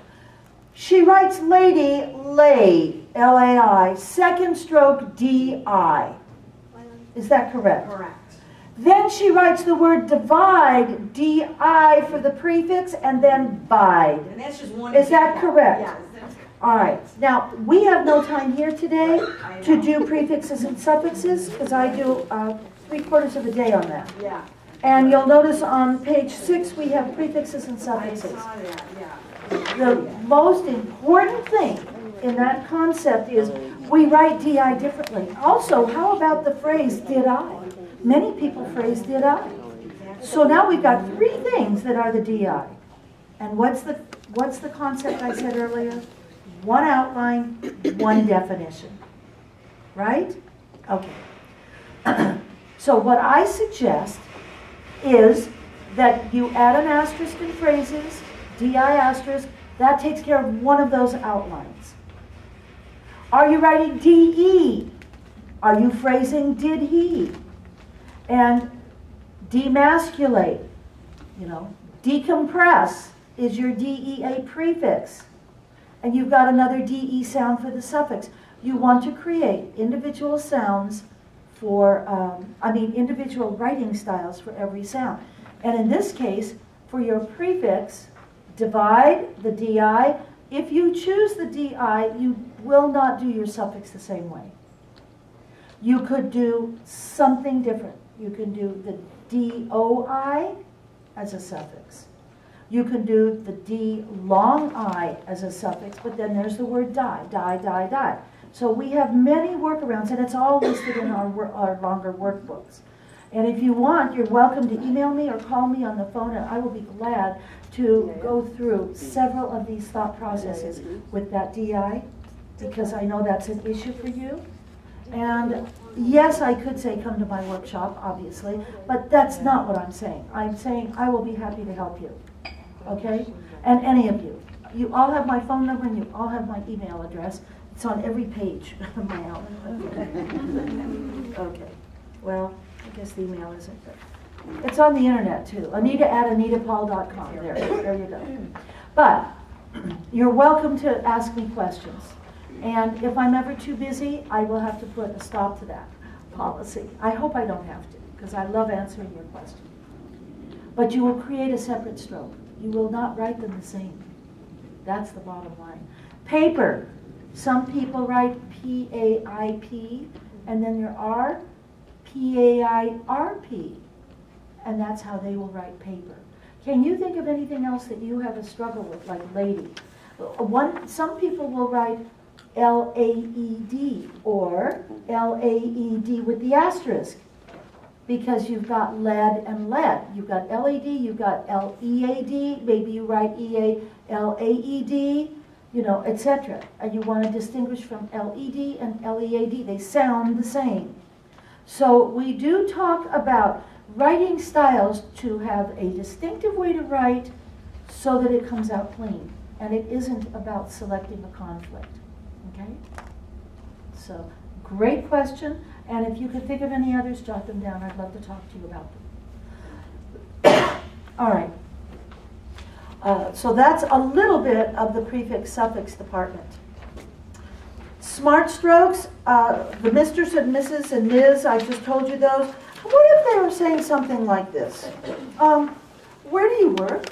She writes lady, lay, L-A-I, second stroke, D-I. Is that correct? Correct. Then she writes the word divide, D-I for the prefix, and then bide. And that's just one Is that example. correct? Yes. That's All right. Now, we have no time here today to do prefixes and suffixes, because I do 3/4 of a day on that. Yeah. And you'll notice on page 6 we have prefixes and I suffixes. saw that, yeah. The most important thing in that concept is we write DI differently. Also, how about the phrase did I? Many people phrase did I. So now we've got 3 things that are the DI. And what's the concept I said earlier? One outline, one definition. Right? Okay. So what I suggest is that you add an asterisk in phrases, DI asterisk, that takes care of one of those outlines. Are you writing DE? Are you phrasing did he? And demasculate, decompress is your DEA prefix. And you've got another DE sound for the suffix. You want to create individual sounds for, individual writing styles for every sound. And in this case, for your prefix, divide the DI. If you choose the DI, you will not do your suffix the same way. You could do something different. You can do the DOI as a suffix. You can do the D long I as a suffix, but then there's the word die, die, die, die. So we have many workarounds, and it's all listed in our longer workbooks. And if you want, you're welcome to email me or call me on the phone, and I will be glad to go through several of these thought processes with that DI, because I know that's an issue for you. And yes, I could say come to my workshop, obviously, but that's not what I'm saying. I'm saying I will be happy to help you, okay? And any of you. You all have my phone number and you all have my email address. It's on every page of my outline. Okay, well, I guess the email isn't, but it's on the internet too. Anita@anitapaul.com. There you go. But you're welcome to ask me questions. And if I'm ever too busy, I will have to put a stop to that policy. I hope I don't have to, because I love answering your question. But you will create a separate stroke. You will not write them the same. That's the bottom line. Paper. Some people write P-A-I-P, and then there are P-A-I-R-P. And that's how they will write paper. Can you think of anything else that you have a struggle with, like lady? Some people will write L-A-E-D or L-A-E-D with the asterisk, because you've got lead and lead. You've got L-A-D, you've got L-E-A-D, maybe you write E-A-L-A-E-D, you know, etc. And you want to distinguish from L-E-D and L-E-A-D. They sound the same. So we do talk about writing styles to have a distinctive way to write so that it comes out clean. And it isn't about selecting a conflict. Okay? So, great question. And if you could think of any others, jot them down. I'd love to talk to you about them. All right. So that's a little bit of the prefix-suffix department. Smart strokes, the Mrs. and Mrs. and Ms., I just told you those. What if they were saying something like this? Where do you work?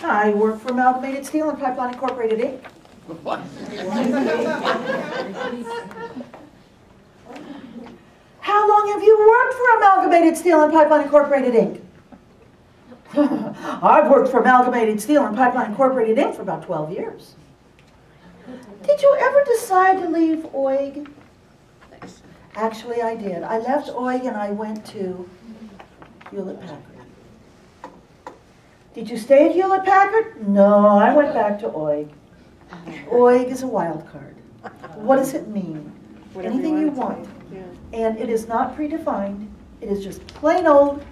I work for Amalgamated Steel and Pipeline Incorporated, Inc. What? How long have you worked for Amalgamated Steel and Pipeline Incorporated, Inc.? I've worked for Amalgamated Steel and Pipeline Incorporated, Inc. for about 12 years. Did you ever decide to leave OIG? Actually, I did. I left OIG and I went to Hewlett-Packard. Did you stay at Hewlett-Packard? No, I went back to OIG. OIG is a wild card. What does it mean? Anything you want. And it is not predefined. It is just plain old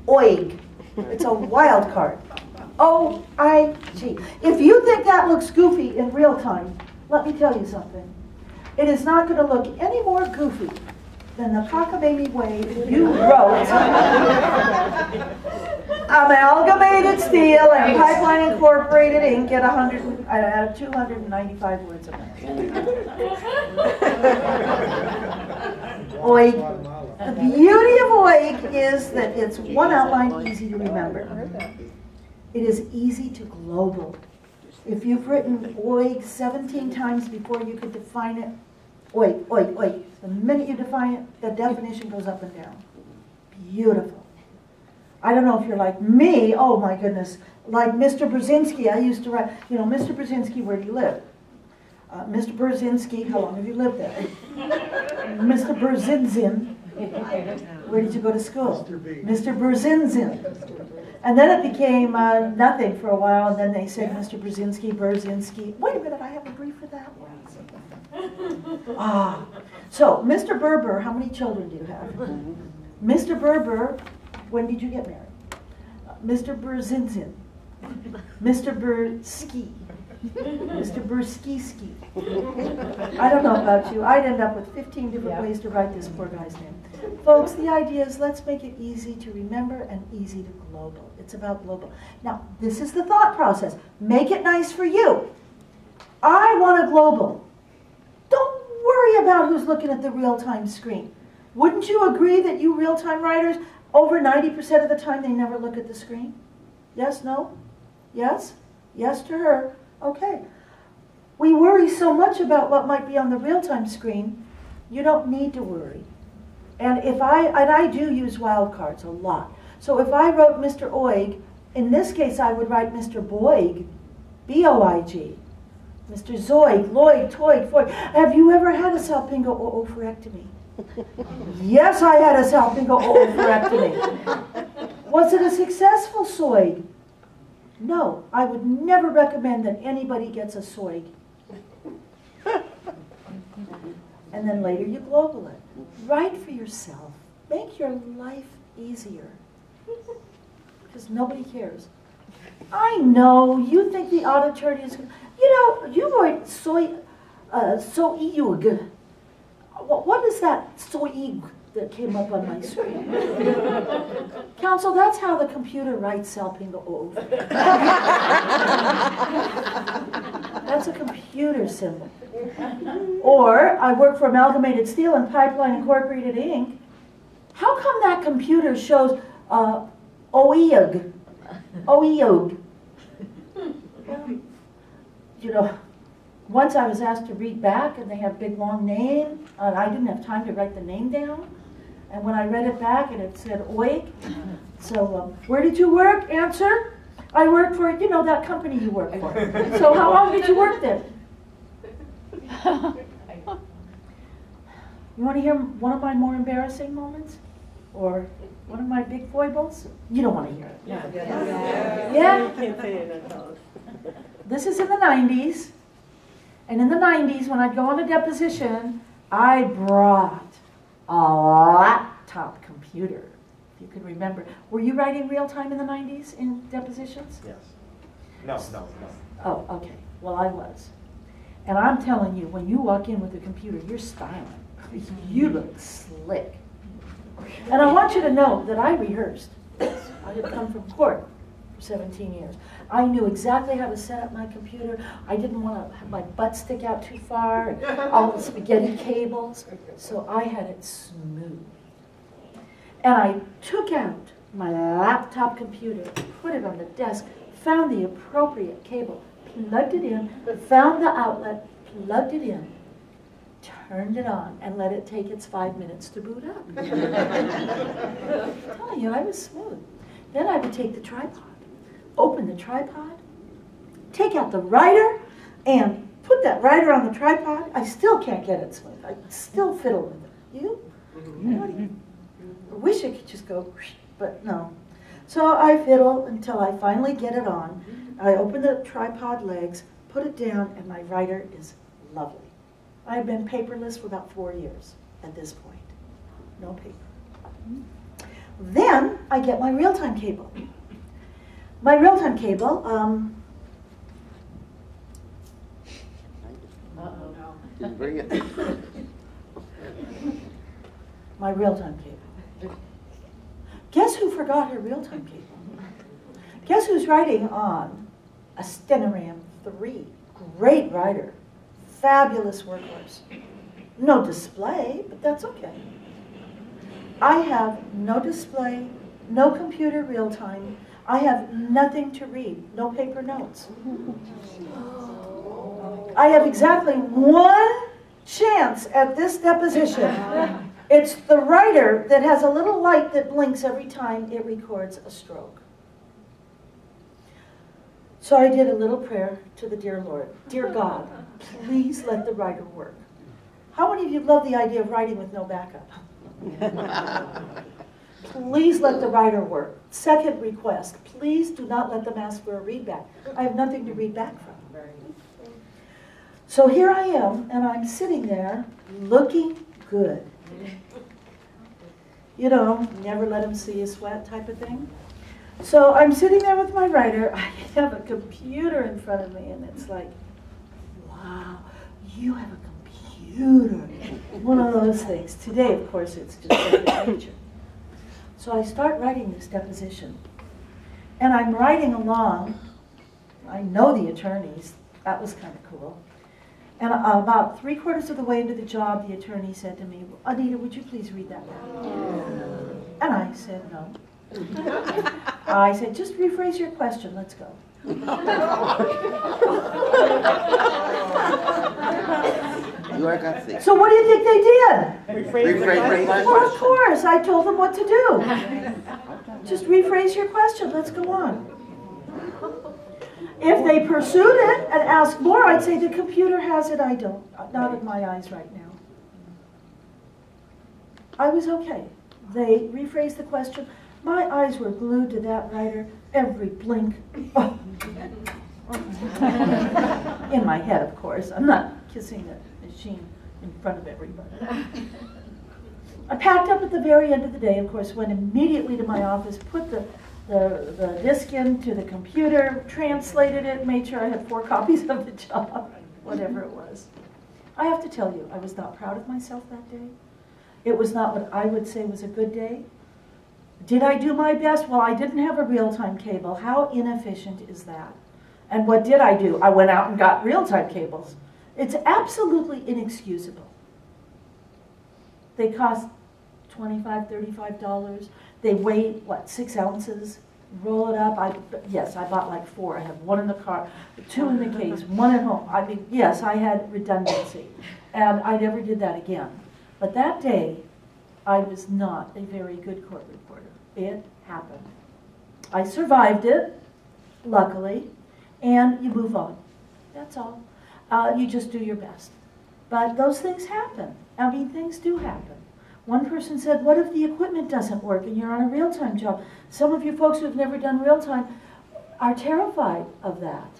OIG. It's a wild card. O-I-G. If you think that looks goofy in real time, let me tell you something. It is not going to look any more goofy than the cockamamie way you wrote Amalgamated Steel and Pipeline Incorporated Inc. at 295 words a minute. OIG. The beauty of OIG is that it's one outline, easy to remember. It is easy to global. If you've written OIG 17 times before you could define it, OIG, OIG, OIG. The minute you define it, the definition goes up and down. Beautiful. I don't know if you're like me, oh my goodness, like Mr. Brzezinski, I used to write, you know, Mr. Brzezinski, where do you live? Mr. Brzezinski, how long have you lived there? Mr. Brzezinski, where did you go to school? Mr. Brzezinski. And then it became nothing for a while, and then they said Mr. Brzezinski, Brzezinski. Wait a minute, I have a brief for that one. So, Mr. Berber, how many children do you have? Mr. Berber, when did you get married? Mr. Brzezinski. Mr. Burski. Mr. Burski-ski. I don't know about you. I'd end up with 15 different ways to write this poor guy's name. Folks, the idea is let's make it easy to remember and easy to global. It's about global. Now, this is the thought process. Make it nice for you. I want a global. Don't worry about who's looking at the real-time screen. Wouldn't you agree that you real-time writers, over 90% of the time, they never look at the screen? Yes, no? Yes? Yes to her. Okay. We worry so much about what might be on the real-time screen, you don't need to worry. And I do use wildcards a lot. So if I wrote Mr. Oig, in this case I would write Mr. Boig, B-O-I-G. Mr. Zoig, Lloyd, Toig, Foig. Have you ever had a salpingo oophorectomy? Yes, I had a salpingo oophorectomy. Was it a successful soig? No, I would never recommend that anybody gets a soig. and then later you global it. Write for yourself. Make your life easier. Because nobody cares. I know, you think the audit attorney is, you write CEUs. What is that CEUs that came up on my screen? Counsel, that's how the computer writes Salpingo Ove. That's a computer symbol. Or, I work for Amalgamated Steel and Pipeline Incorporated, Inc. How come that computer shows OEUG? OEUG. Once I was asked to read back, and they have a big long name, and I didn't have time to write the name down. And when I read it back, and it said OEUG. So, where did you work? Answer. I worked for, that company you work for. So how long did you work there? You want to hear one of my more embarrassing moments? Or one of my big foibles? You don't want to hear it. Yeah? This is in the 90s. And in the 90s, when I'd go on a deposition, I brought a laptop computer. If you could remember. Were you writing real time in the 90s in depositions? Yes. No. Oh, okay. Well, I was. And I'm telling you, when you walk in with a computer, you're styling. You look slick. And I want you to know that I rehearsed. I had come from court for 17 years. I knew exactly how to set up my computer. I didn't want to have my butt stick out too far, and all the spaghetti cables. So I had it smooth. And I took out my laptop computer, put it on the desk, found the appropriate cable, plugged it in, found the outlet, plugged it in, turned it on, and let it take its 5 minutes to boot up. I'm telling you, I was smooth. Then I would take the tripod, open the tripod, take out the writer, and put that writer on the tripod. I still can't get it smooth. I still fiddle with it. You? Anybody? I wish it could just go, but no. So I fiddle until I finally get it on. I open the tripod legs, put it down, and my writer is lovely. I've been paperless for about 4 years at this point. No paper. Then I get my real-time cable. My real-time cable, Bring it. my real-time cable. Guess who forgot her real-time cable? Guess who's writing on a Stenogram 3? Great writer. Fabulous workhorse. No display, but that's okay. I have no display, no computer real-time. I have nothing to read, no paper notes. I have exactly one chance at this deposition. It's the writer that has a little light that blinks every time it records a stroke. So I did a little prayer to the dear Lord. Dear God, please let the writer work. How many of you love the idea of writing with no backup? Please let the writer work. Second request, please do not let them ask for a readback. I have nothing to read back from. So here I am, and I'm sitting there looking good. You know, never let them see you sweat type of thing. So I'm sitting there with my writer. I have a computer in front of me, and it's like, wow, you have a computer. One of those things. Today, of course, it's just second nature. So I start writing this deposition. And I'm writing along. I know the attorneys. That was kind of cool. And about 3/4 of the way into the job, the attorney said to me, Anita, would you please read that back? And I said, no. I said, just rephrase your question. Let's go. You are gutsy. So what do you think they did? Rephrase. Well, of course. I told them what to do. Just rephrase your question. Let's go on. If they pursued it and asked more, I'd say the computer has it, I don't. Not in my eyes right now. I was okay. They rephrased the question. My eyes were glued to that writer every blink. Oh. In my head, of course. I'm not kissing the machine in front of everybody. I packed up at the very end of the day, of course, went immediately to my office, put the disc into the computer, translated it, made sure I had 4 copies of the job, whatever it was. I have to tell you, I was not proud of myself that day. It was not what I would say was a good day. Did I do my best? Well, I didn't have a real-time cable. How inefficient is that? And what did I do? I went out and got real-time cables. It's absolutely inexcusable. They cost $25, $35. They weigh, what, 6 ounces? Roll it up. Yes, I bought like 4. I have 1 in the car, 2 in the case, 1 at home. I mean, yes, I had redundancy. And I never did that again. But that day, I was not a very good court reporter. It happened. I survived it, luckily, and you move on. That's all. You just do your best. But those things happen. I mean, things do happen. One person said, what if the equipment doesn't work and you're on a real-time job? Some of you folks who have never done real-time are terrified of that.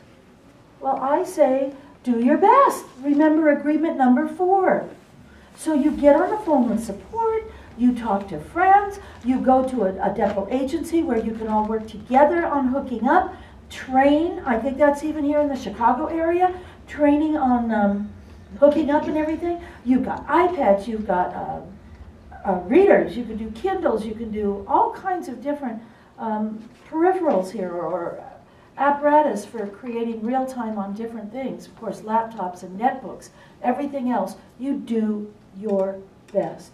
Well, I say, do your best. Remember agreement number 4. So you get on the phone with support, you talk to friends, you go to a depot agency where you can all work together on hooking up, train, I think that's even here in the Chicago area, training on hooking up and everything. You've got iPads, you've got readers, you can do Kindles, you can do all kinds of different peripherals here or apparatus for creating real time on different things. Of course, laptops and netbooks, everything else. You do your best.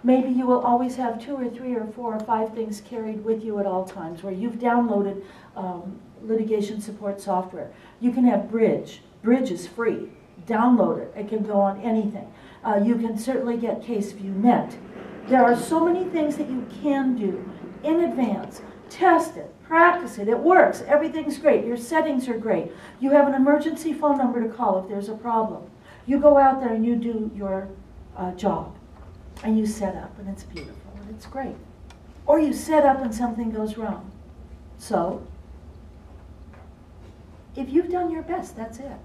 Maybe you will always have 2 or 3 or 4 or 5 things carried with you at all times where you've downloaded litigation support software. You can have Bridge. Bridge is free. Download it. It can go on anything. You can certainly get CaseViewNet. There are so many things that you can do in advance. Test it. Practice it. It works. Everything's great. Your settings are great. You have an emergency phone number to call if there's a problem. You go out there and you do your job. And you set up, and it's beautiful, and it's great. Or you set up and something goes wrong. So, if you've done your best, that's it.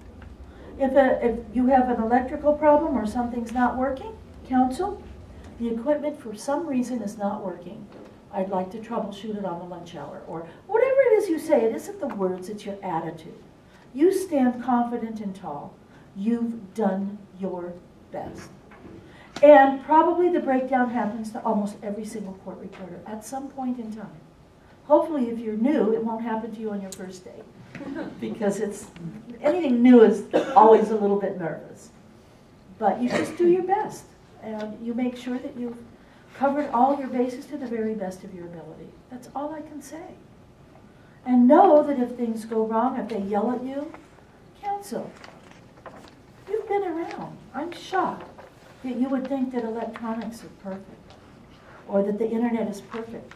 If you have an electrical problem or something's not working, counsel, the equipment for some reason is not working. I'd like to troubleshoot it on the lunch hour. Or whatever it is you say, it isn't the words, it's your attitude. You stand confident and tall. You've done your best. And probably the breakdown happens to almost every single court reporter at some point in time. Hopefully, if you're new, it won't happen to you on your first day. Because anything new is always a little bit nervous. But you just do your best. And you make sure that you've covered all your bases to the very best of your ability. That's all I can say. And know that if things go wrong, if they yell at you, counsel. You've been around. I'm shocked that you would think that electronics are perfect or that the internet is perfect.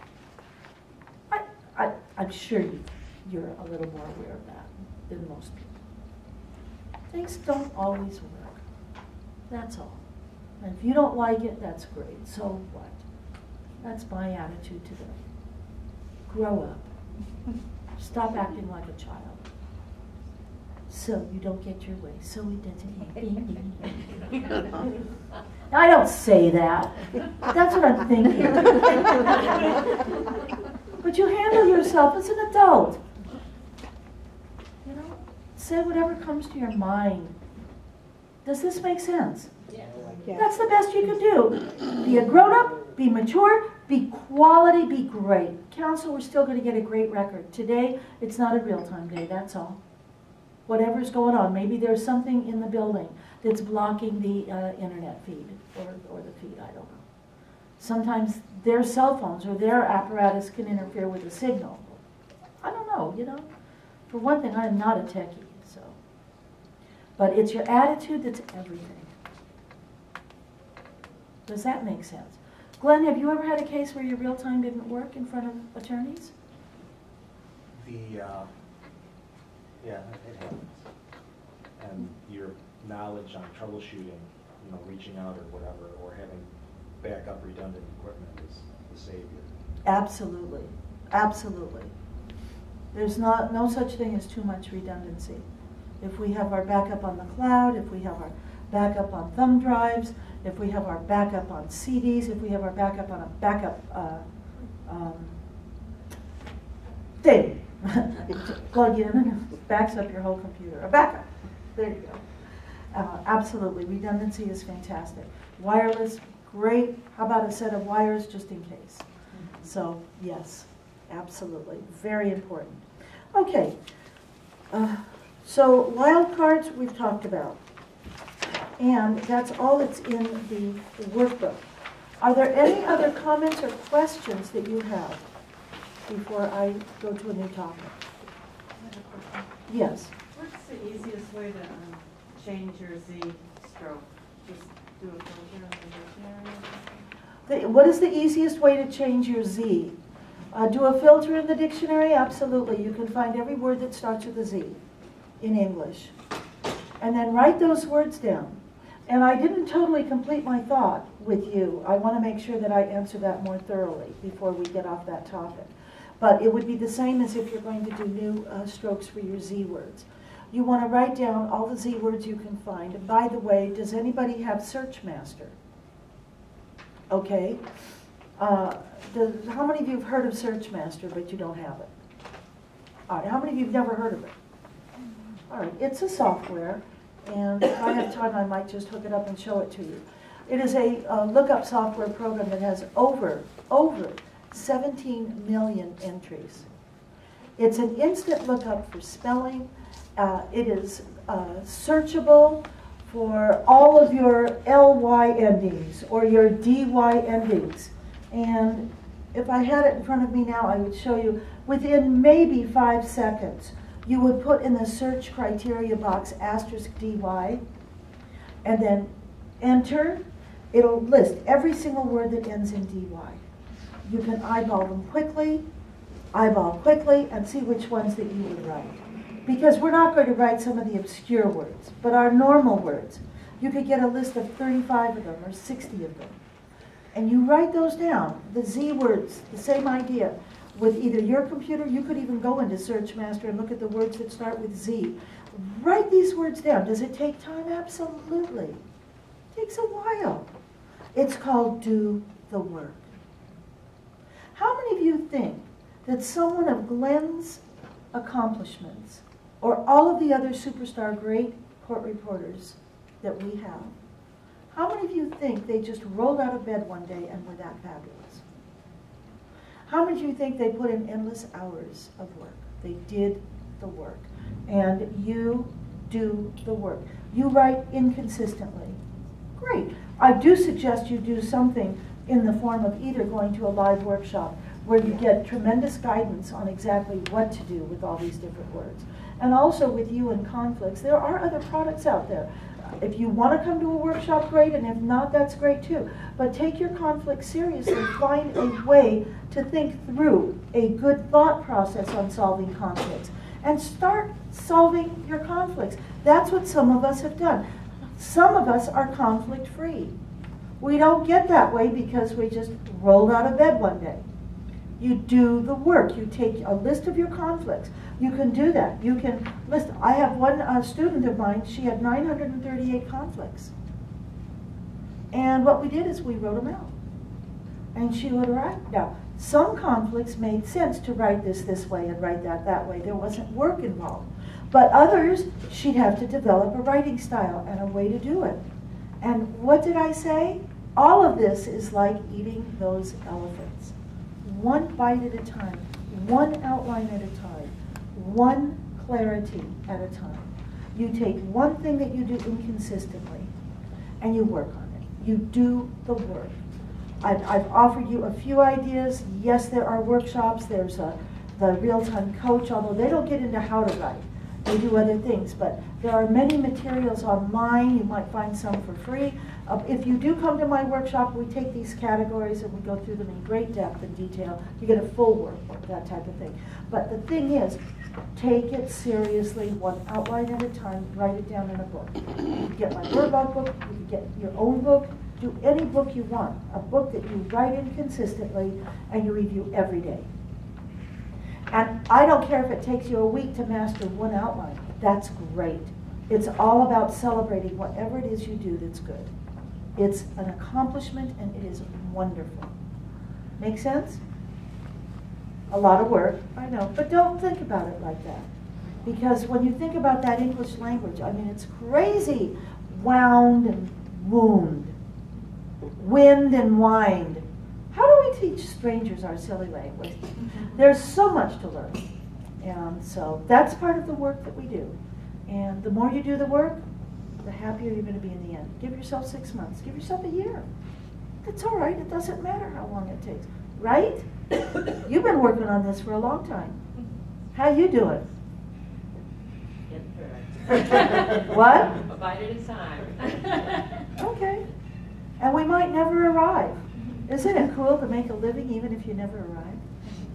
I'm sure you're a little more aware of that than most people. Things don't always work. That's all. And if you don't like it, that's great. So what? That's my attitude today. Grow up. Stop acting like a child. So you don't get your way. So we did it. I don't say that. That's what I'm thinking. But you handle yourself as an adult. You know, say whatever comes to your mind. Does this make sense? Yes. That's the best you can do. Be a grown-up, be mature, be quality, be great. Counsel, we're still going to get a great record. Today, it's not a real-time day, that's all. Whatever's going on, maybe there's something in the building that's blocking the internet feed or the feed, I don't know. Sometimes their cell phones or their apparatus can interfere with the signal. I don't know, you know. For one thing, I'm not a techie, so. But it's your attitude that's everything. Does that make sense? Glenn, have you ever had a case where your real time didn't work in front of attorneys? Yeah, it happens. And your knowledge on troubleshooting, reaching out or whatever, or having backup redundant equipment is the savior. Absolutely. Absolutely. There's no such thing as too much redundancy. If we have our backup on the cloud, if we have our backup on thumb drives, if we have our backup on CDs, if we have our backup on a backup thing. Plug in and it backs up your whole computer. A backup. There you go. Absolutely. Redundancy is fantastic. Wireless, great. How about a set of wires just in case? So, yes, absolutely. Very important. Okay. So, wildcards we've talked about. And that's all that's in the workbook. Are there any other comments or questions that you have before I go to a new topic? Yes. What's the easiest way to change your Z stroke? Just do a filter in the dictionary? What is the easiest way to change your Z? Do a filter in the dictionary? Absolutely. You can find every word that starts with a Z in English. And then write those words down. And I didn't totally complete my thought with you. I want to make sure that I answer that more thoroughly before we get off that topic. But it would be the same as if you're going to do new strokes for your Z words. You want to write down all the Z words you can find. And by the way, does anybody have Searchmaster? Okay. How many of you have heard of Searchmaster, but you don't have it? All right. How many of you have never heard of it? All right. It's a software. And if I have time, I might just hook it up and show it to you. It is a lookup software program that has over 17 million entries. It's an instant lookup for spelling. It is searchable for all of your ly endings or your dy endings. And if I had it in front of me now, I would show you within maybe 5 seconds. You would put in the search criteria box *dy, and then enter. It'll list every single word that ends in dy. You can eyeball them quickly, and see which ones that you would write. Because we're not going to write some of the obscure words, but our normal words. You could get a list of 35 of them or 60 of them. And you write those down, the Z words, the same idea. With either your computer, you could even go into Searchmaster and look at the words that start with Z. Write these words down. Does it take time? Absolutely. It takes a while. It's called do the work. How many of you think that someone of Glenn's accomplishments, or all of the other superstar great court reporters that we have, how many of you think they just rolled out of bed one day and were that fabulous? How many of you think they put in endless hours of work? They did the work. And you do the work. You write inconsistently. Great. I do suggest you do something in the form of either going to a live workshop where you get tremendous guidance on exactly what to do with all these different words. And also with you and conflicts, there are other products out there. If you want to come to a workshop, great, and if not, that's great too. But take your conflict seriously. Find a way to think through a good thought process on solving conflicts. And start solving your conflicts. That's what some of us have done. Some of us are conflict-free. We don't get that way because we just rolled out of bed one day. You do the work. You take a list of your conflicts. You can do that. You can list. I have one student of mine, she had 938 conflicts. And what we did is we wrote them out. And she would write. Now, some conflicts made sense to write this way and write that way. There wasn't work involved. But others, she'd have to develop a writing style and a way to do it. And what did I say? All of this is like eating those elephants. One bite at a time, one outline at a time, one clarity at a time. You take one thing that you do inconsistently and you work on it. You do the work. I've offered you a few ideas. Yes, there are workshops. There's the real-time coach, although they don't get into how to write. They do other things, but there are many materials online. You might find some for free. If you do come to my workshop, we take these categories and we go through them in great depth and detail. You get a full workbook, that type of thing. But the thing is, take it seriously, one outline at a time, write it down in a book. You can get my Verbatim book, you can get your own book, do any book you want, a book that you write in consistently and you review every day. And I don't care if it takes you a week to master one outline. That's great. It's all about celebrating whatever it is you do that's good. It's an accomplishment and it is wonderful. Make sense? A lot of work, I know, but don't think about it like that. Because when you think about that English language, I mean, it's crazy. Wound and wound. Wind and wind. How do we teach strangers our silly language? There's so much to learn. And so that's part of the work that we do. And the more you do the work, the happier you're going to be in the end. Give yourself 6 months. Give yourself a year. That's all right. It doesn't matter how long it takes. Right? You've been working on this for a long time. How you doing? What? Abided in time. Okay. And we might never arrive. Isn't it cool to make a living even if you never arrive?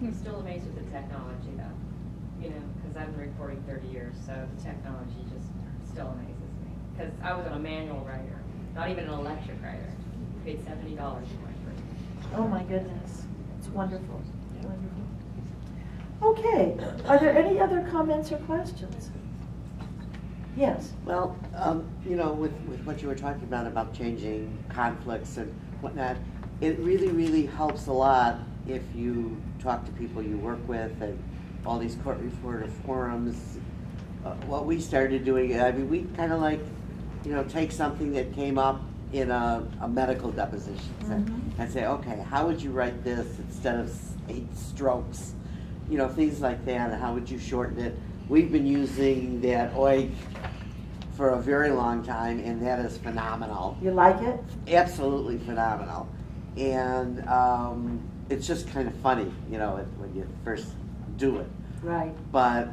I'm still amazed with the technology though, you know, because I've been recording 30 years, so the technology just still amazes me. Because I was a manual writer, not even an electric writer. Paid $70 for my first. Oh my goodness. It's wonderful. Wonderful. Okay. Are there any other comments or questions? Yes. Well, you know, with what you were talking about changing conflicts and whatnot, it really, really helps a lot if you talk to people you work with and all these court reporter forums. What we started doing, I mean, we kind of like, you know, take something that came up in a medical deposition and say, okay, how would you write this instead of 8 strokes? You know, things like that, and how would you shorten it? We've been using that OIG for a very long time, and that is phenomenal. You like it? Absolutely phenomenal. And it's just kind of funny, you know, when you first do it. Right. But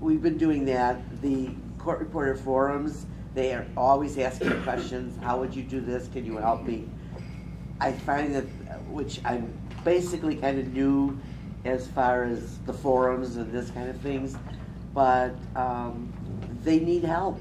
we've been doing that. The court reporter forums, they are always asking questions. How would you do this? Can you help me? I find that, which I'm basically kind of new as far as the forums and this kind of things, but they need help.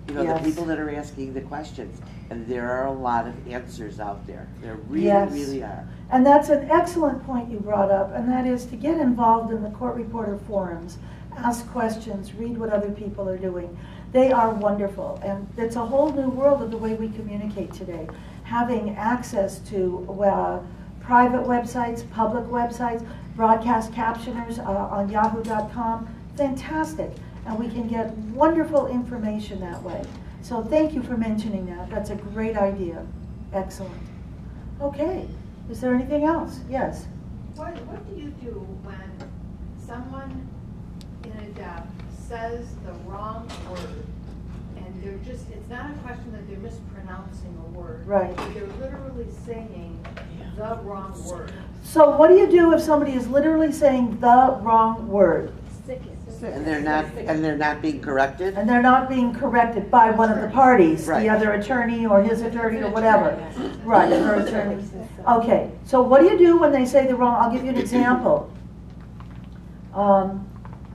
You know, Yes. the people that are asking the questions, and there are a lot of answers out there. There really, Yes. really are. And that's an excellent point you brought up, and that is to get involved in the court reporter forums, ask questions, read what other people are doing. They are wonderful, and it's a whole new world of the way we communicate today. Having access to private websites, public websites, broadcast captioners on yahoo.com, fantastic. And we can get wonderful information that way. So thank you for mentioning that. That's a great idea. Excellent. Okay, is there anything else? Yes? What do you do when someone in a dep says the wrong word and they're just, it's not a question that they're mispronouncing a word. Right. They're literally saying the wrong word. So what do you do if somebody is literally saying the wrong word? And they're not being corrected? And they're not being corrected by one of the parties, Right. the other attorney or his attorney or whatever. Right, her attorney. Okay, so what do you do when they say the wrong? I'll give you an example.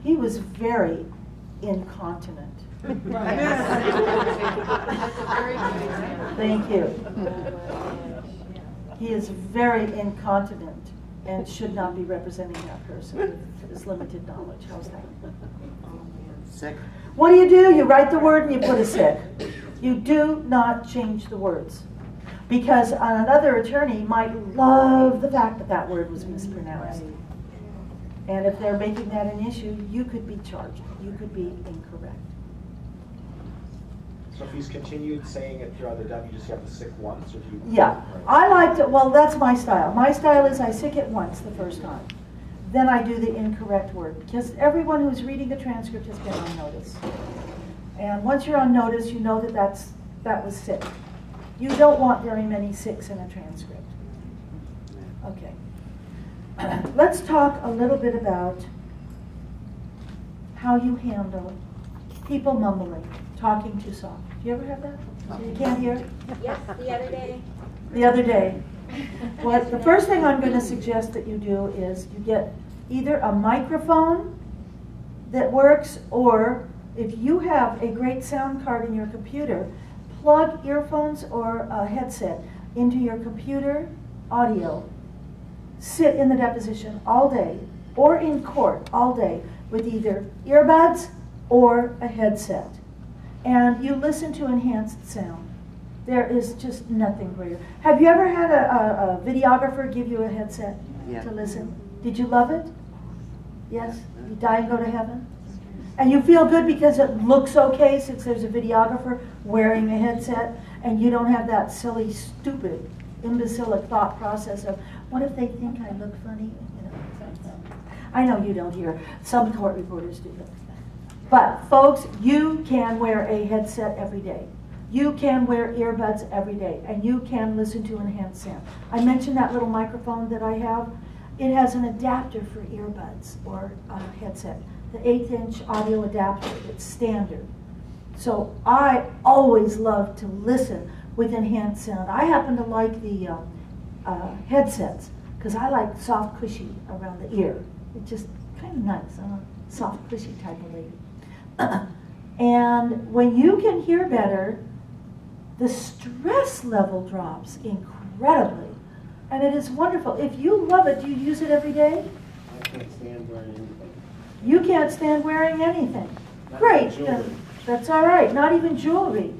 He was very incontinent. That's a very good example. Thank you. He is very incontinent and should not be representing that person with his limited knowledge. How's that? Sick? What do? You write the word and you put a sick. You do not change the words. Because another attorney might love the fact that that word was mispronounced. And if they're making that an issue, you could be charged. You could be incorrect. So if he's continued saying it throughout the dep, you just have to sick once, or do you? Yeah, Right. I like to, well, that's my style. My style is I sick it once the first time. Then I do the incorrect word, because everyone who's reading the transcript has been on notice. And once you're on notice, you know that that was sick. You don't want very many sicks in a transcript. Okay. Let's talk a little bit about how you handle people mumbling, talking too soft. Do you ever have that? You can't hear? Yes, the other day. The other day. Well, the first thing I'm going to suggest that you do is you get either a microphone that works, or if you have a great sound card in your computer, plug earphones or a headset into your computer audio. Sit in the deposition all day or in court all day with either earbuds or a headset, and you listen to enhanced sound. There is just nothing greater. Have you ever had a videographer give you a headset to listen? Did you love it? Yes? You die and go to heaven? And you feel good because it looks okay since there's a videographer wearing a headset, and you don't have that silly, stupid, imbecilic thought process of, what if they think I look funny? You know, I know you don't hear. Some court reporters do that. But folks, you can wear a headset every day. You can wear earbuds every day, and you can listen to enhanced sound. I mentioned that little microphone that I have. It has an adapter for earbuds or headset. The 1/8" audio adapter, it's standard. So I always love to listen with enhanced sound. I happen to like the headsets because I like soft, cushy around the ear. It's just kind of nice. I'm a soft, cushy type of lady. And when you can hear better, the stress level drops incredibly. And it is wonderful. If you love it, do you use it every day? I can't stand wearing anything. You can't stand wearing anything. Not Great. even jewelry. That's all right. Not even jewelry.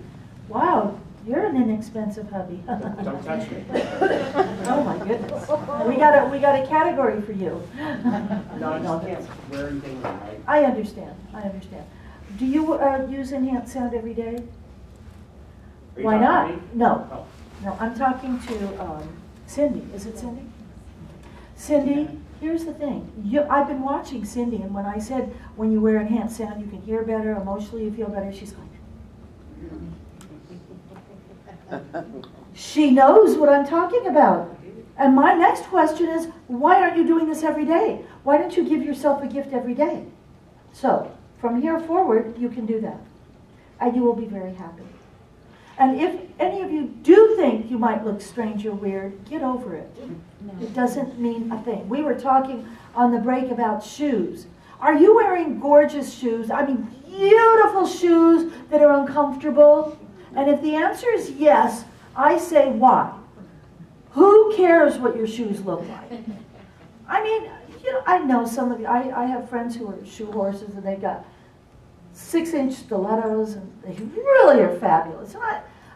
Wow, you're an inexpensive hubby. Don't touch me. Oh my goodness. We got a category for you. No, I just can't wear anything. I understand. I understand. Do you use enhanced sound every day? Are you Why talking not? to me? No. Oh. No, I'm talking to Cindy. Is it Cindy? Cindy, here's the thing. I've been watching Cindy, and when I said when you wear enhanced sound you can hear better, emotionally you feel better, she's going. She knows what I'm talking about. And my next question is, why aren't you doing this every day? Why don't you give yourself a gift every day? So, from here forward, you can do that. And you will be very happy. And if any of you do think you might look strange or weird, get over it. It doesn't mean a thing. We were talking on the break about shoes. Are you wearing gorgeous shoes? I mean, beautiful shoes that are uncomfortable? And if the answer is yes, I say why? Who cares what your shoes look like? I mean, you know, I know some of you, I have friends who are shoe horses and they've got 6-inch stilettos and they really are fabulous. And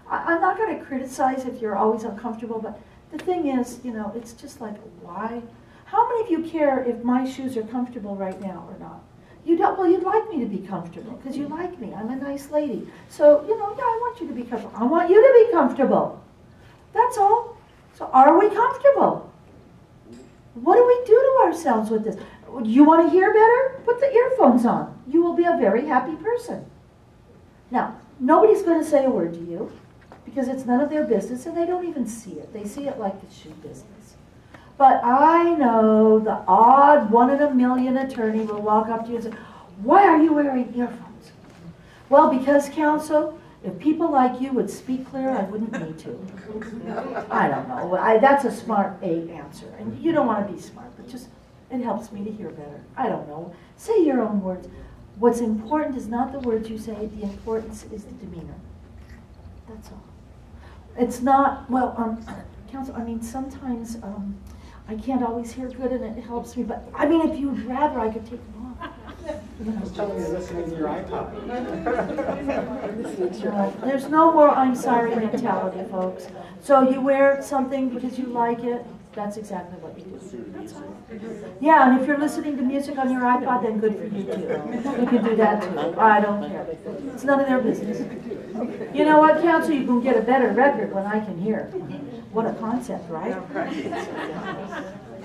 I'm not going to criticize if you're always uncomfortable, but the thing is, you know, it's just like, why? How many of you care if my shoes are comfortable right now or not? You don't, well, you'd like me to be comfortable because you like me. I'm a nice lady. So, you know, yeah, I want you to be comfortable. I want you to be comfortable. That's all. So are we comfortable? What do we do to ourselves with this? You want to hear better? Put the earphones on. You will be a very happy person. Now, nobody's going to say a word to you because it's none of their business and they don't even see it. They see it like the shoe business. But I know the odd 1 in a million attorney will walk up to you and say, why are you wearing earphones? Well, because counsel, if people like you would speak clear, I wouldn't need to. I don't know. That's a smart answer. And you don't want to be smart, but just it helps me to hear better. I don't know. Say your own words. What's important is not the words you say. The importance is the demeanor. That's all. It's not, well, counsel, I mean, sometimes I can't always hear good and it helps me, but I mean, if you'd rather, I could take them off. I was telling you, listening to your iPod. There's no more I'm sorry mentality, folks. So you wear something because you like it, that's exactly what you do. That's all. Yeah, and if you're listening to music on your iPod, then good for you too. You can do that too. I don't care. It's none of their business. You know what, counsel? You can get a better record when I can hear. What a concept, right?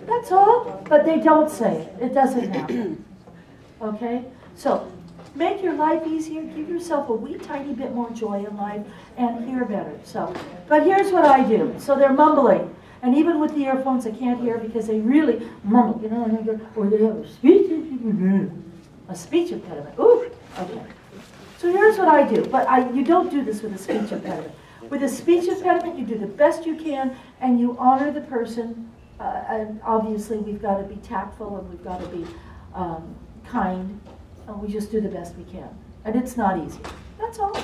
That's all. But they don't say it. It doesn't happen. Okay? So, make your life easier. Give yourself a wee tiny bit more joy in life and hear better. So, but here's what I do. So they're mumbling. And even with the earphones, I can't hear because they really mumble. You know, or they have a speech impediment. Ooh, okay. So here's what I do. But you don't do this with a speech impediment. With a speech impediment, you do the best you can, and you honor the person. And obviously, we've got to be tactful, and we've got to be kind, and we just do the best we can. And it's not easy. That's all.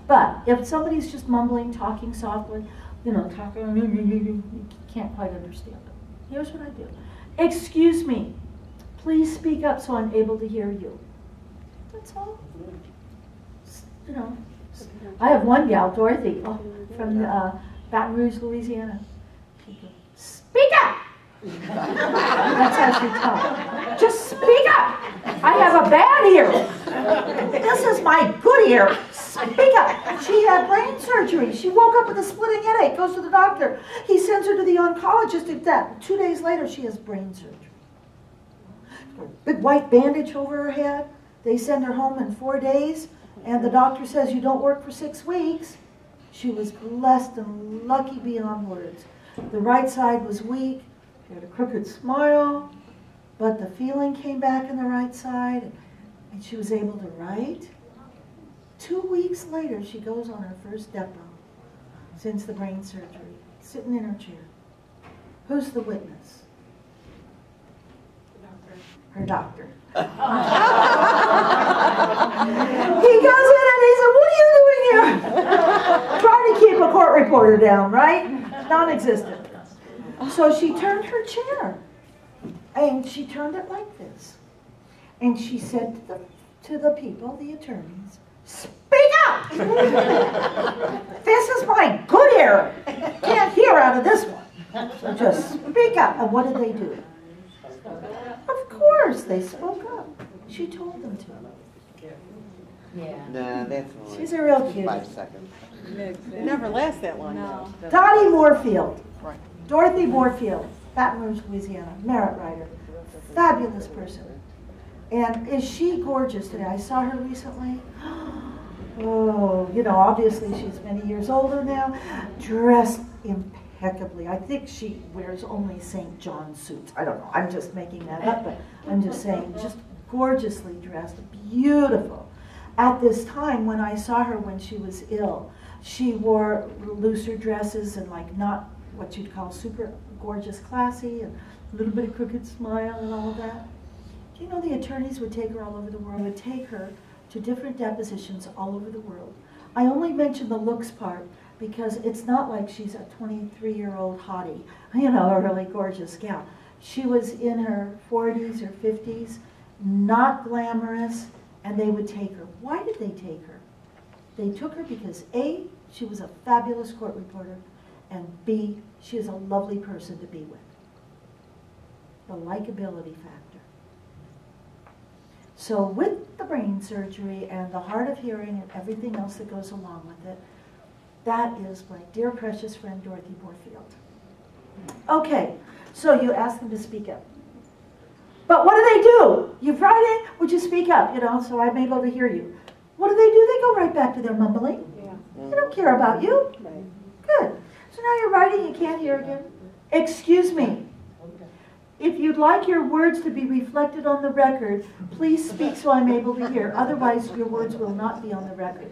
But if somebody's just mumbling, talking softly, you know, talking, you can't quite understand them. Here's what I do. Excuse me. Please speak up so I'm able to hear you. That's all. You know, I have one gal, Dorothy, from Baton Rouge, Louisiana. She goes, speak up! That's how she talks. Just speak up! I have a bad ear. This is my good ear. Speak up. She had brain surgery. She woke up with a splitting headache, goes to the doctor. He sends her to the oncologist. 2 days later, she has brain surgery. Big white bandage over her head. They send her home in 4 days, and the doctor says, you don't work for 6 weeks. She was blessed and lucky beyond words. The right side was weak. She had a crooked smile, but the feeling came back in the right side, and she was able to write. 2 weeks later, she goes on her first depo since the brain surgery, sitting in her chair. Who's the witness? Her doctor. He goes in and he said, what are you doing here? Trying to keep a court reporter down, right? Non-existent. So she turned her chair, and she turned it like this. And she said to the people, the attorneys, speak up! This is my good ear. Can't hear out of this one. So just speak up. And what did they do? Of course, they spoke up. She told them to. Yeah. Nah, that's only She's a real cutie. 5 seconds. It never lasts that long. No. Dottie Moorfield. Right. Dorothy Moorfield, Baton Rouge, Louisiana, merit writer. Fabulous person. And is she gorgeous today? I saw her recently. Oh, you know, obviously she's many years older now. Dressed impeccably. I think she wears only St. John suits. I don't know. I'm just making that up, but I'm just saying, just gorgeously dressed. Beautiful. At this time, when I saw her when she was ill, she wore looser dresses and like not what you'd call super gorgeous, classy, and a little bit of crooked smile and all of that. Do you know the attorneys would take her all over the world, would take her to different depositions all over the world. I only mention the looks part because it's not like she's a 23-year-old hottie, you know, a really gorgeous gal. She was in her 40s or 50s, not glamorous, and they would take her. Why did they take her? They took her because A, she was a fabulous court reporter, and B, she is a lovely person to be with. The likability factor. So with the brain surgery and the hard of hearing and everything else that goes along with it, that is my dear precious friend Dorothy Moorfield. Okay, so you ask them to speak up. But what do? You write in, would you speak up, you know, so I'm able to hear you. What do? They go right back to their mumbling. Yeah. They don't care about you. Right. Good. So now you're writing, you can't hear again. Excuse me. If you'd like your words to be reflected on the record, please speak so I'm able to hear. Otherwise, your words will not be on the record.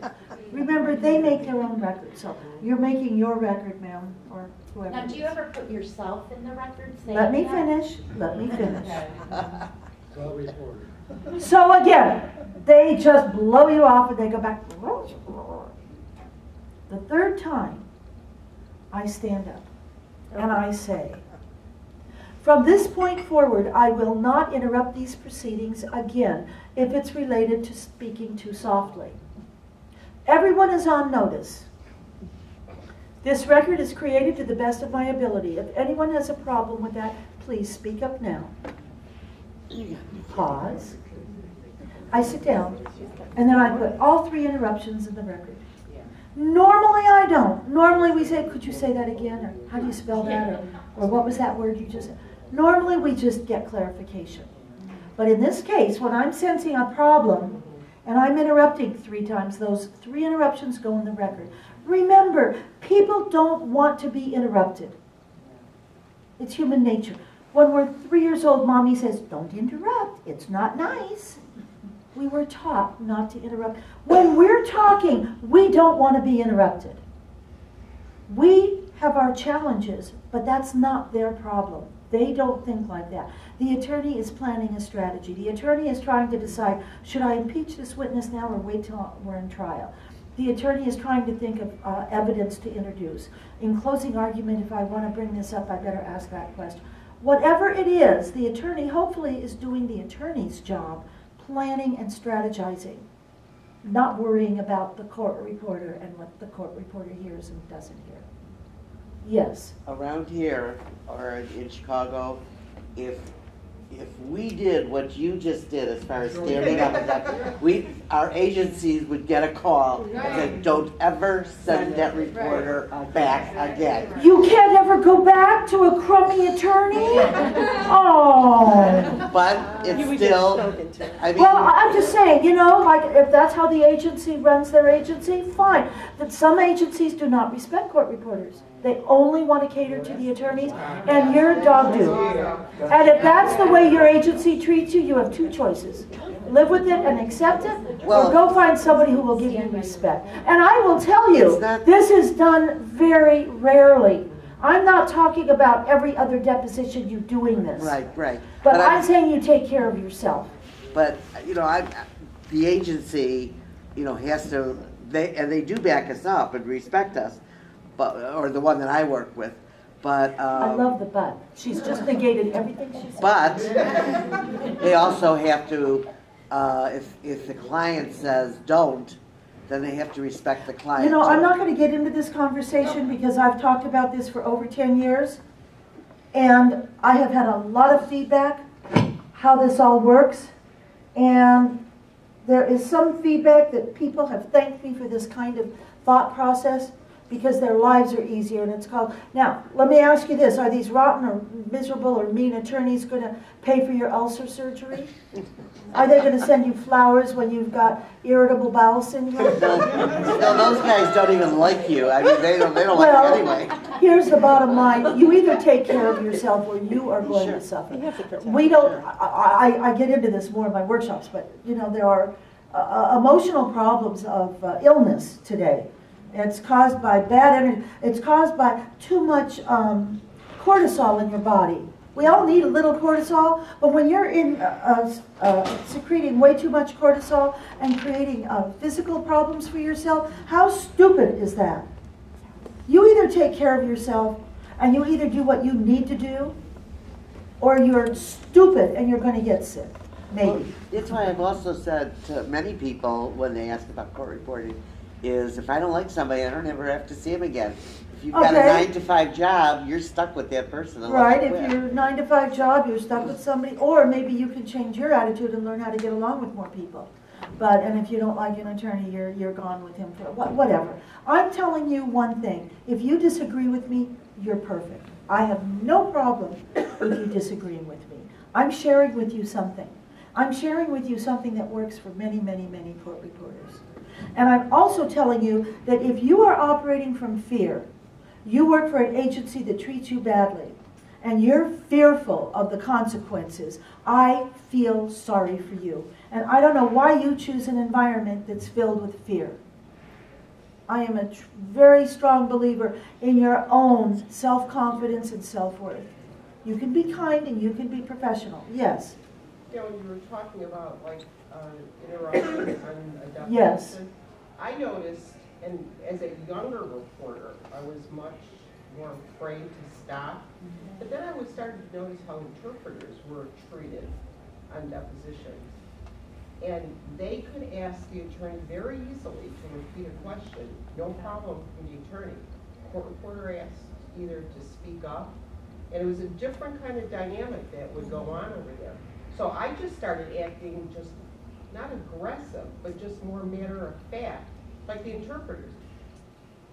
Remember, they make their own record. So you're making your record, ma'am, or whoever. Now, do you ever put yourself in the record? Let me finish. Let me finish. So again, they just blow you off and they go back. The third time, I stand up and I say, from this point forward, I will not interrupt these proceedings again if it's related to speaking too softly. Everyone is on notice. This record is created to the best of my ability. If anyone has a problem with that, please speak up now. Pause. I sit down, and then I put all 3 interruptions in the record. Normally I don't. Normally we say, could you say that again? Or how do you spell that? Or what was that word you just said? Normally we just get clarification. But in this case, when I'm sensing a problem, and I'm interrupting 3 times, those 3 interruptions go in the record. Remember, people don't want to be interrupted. It's human nature. When we're 3 years old, mommy says, don't interrupt. It's not nice. We were taught not to interrupt. When we're talking, we don't want to be interrupted. We have our challenges, but that's not their problem. They don't think like that. The attorney is planning a strategy. The attorney is trying to decide, should I impeach this witness now or wait till we're in trial? The attorney is trying to think of evidence to introduce. In closing argument, if I want to bring this up, I better ask that question. Whatever it is, the attorney hopefully is doing the attorney's job, planning and strategizing, not worrying about the court reporter and what the court reporter hears and doesn't hear. Yes. Around here, or in Chicago, if we did what you just did as far as standing up and that, our agencies would get a call and say, don't ever send that reporter back again. You can't ever go back to a crummy attorney? Oh. But it's still, I mean. Well, I'm just saying, you know, like if that's how the agency runs their agency, fine. But some agencies do not respect court reporters. They only want to cater to the attorneys, and you're dog-do. And if that's the way your agency treats you, you have two choices. Live with it and accept it, or go find somebody who will give you respect. And I will tell you, this is done very rarely. I'm not talking about every other deposition you doing this. Right, right. But I'm saying you take care of yourself. But, you know, the agency, you know, has to, they do back us up and respect us. But, or the one that I work with, but I love the but. She's just negated everything she said. But they also have to, if the client says don't, then they have to respect the client. You know, I'm not going to get into this conversation because I've talked about this for over 10 years, and I have had a lot of feedback how this all works, and there is some feedback that people have thanked me for this kind of thought process, because their lives are easier, and it's called. Now, let me ask you this. Are these rotten or miserable or mean attorneys going to pay for your ulcer surgery? Are they going to send you flowers when you've got irritable bowel syndrome? No, those guys don't even like you. I mean, they don't like you anyway. Here's the bottom line. You either take care of yourself or you are going to suffer. We don't, I get into this more in my workshops, but, you know, there are emotional problems of illness today. It's caused by bad energy. It's caused by too much cortisol in your body. We all need a little cortisol, but when you're in secreting way too much cortisol and creating physical problems for yourself, how stupid is that? You either take care of yourself and you either do what you need to do, or you're stupid and you're going to get sick. Maybe. Well, that's why I've also said to many people when they ask about court reporting, is if I don't like somebody, I don't ever have to see him again. If you've got a 9-to-5 job, you're stuck with that person. Right, if you're a 9-to-5 job, you're stuck with somebody, or maybe you can change your attitude and learn how to get along with more people. But, and if you don't like an attorney, you're gone with him for whatever. I'm telling you one thing. If you disagree with me, you're perfect. I have no problem with you disagreeing with me. I'm sharing with you something. I'm sharing with you something that works for many, many, many court reporters. And I'm also telling you that if you are operating from fear, you work for an agency that treats you badly, and you're fearful of the consequences, I feel sorry for you. And I don't know why you choose an environment that's filled with fear. I am a very strong believer in your own self-confidence and self-worth. You can be kind and you can be professional, yes. You know, you were talking about like interruptions on a deposition. Yes. I noticed, and as a younger reporter, I was much more afraid to stop. But then I was starting to notice how interpreters were treated on depositions. And they could ask the attorney very easily to repeat a question, no problem from the attorney. Court reporter asked either to speak up, and it was a different kind of dynamic that would go on over there. So I just started acting just not aggressive, but just more matter of fact, like the interpreters.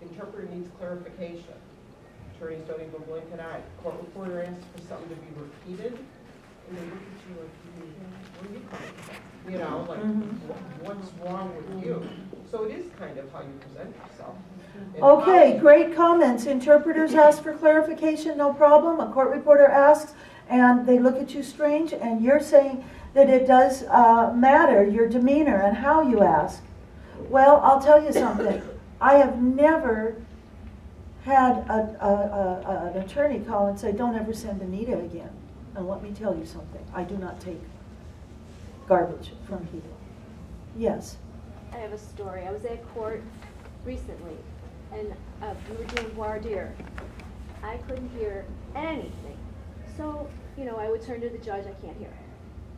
The interpreter needs clarification. Attorneys don't even blink an eye. Court reporter asks for something to be repeated, and they look at you like, where are you coming from? You know, like, what's wrong with you? So it is kind of how you present yourself. Okay, great comments. Interpreters ask for clarification, no problem. A court reporter asks, and they look at you strange, and you're saying that it does matter, your demeanor and how you ask. Well, I'll tell you something. I have never had an attorney call and say, don't ever send Anita again. And let me tell you something. I do not take garbage from people. Yes? I have a story. I was at court recently, and we were doing voir dire. I couldn't hear anything. So, you know, I would turn to the judge, I can't hear.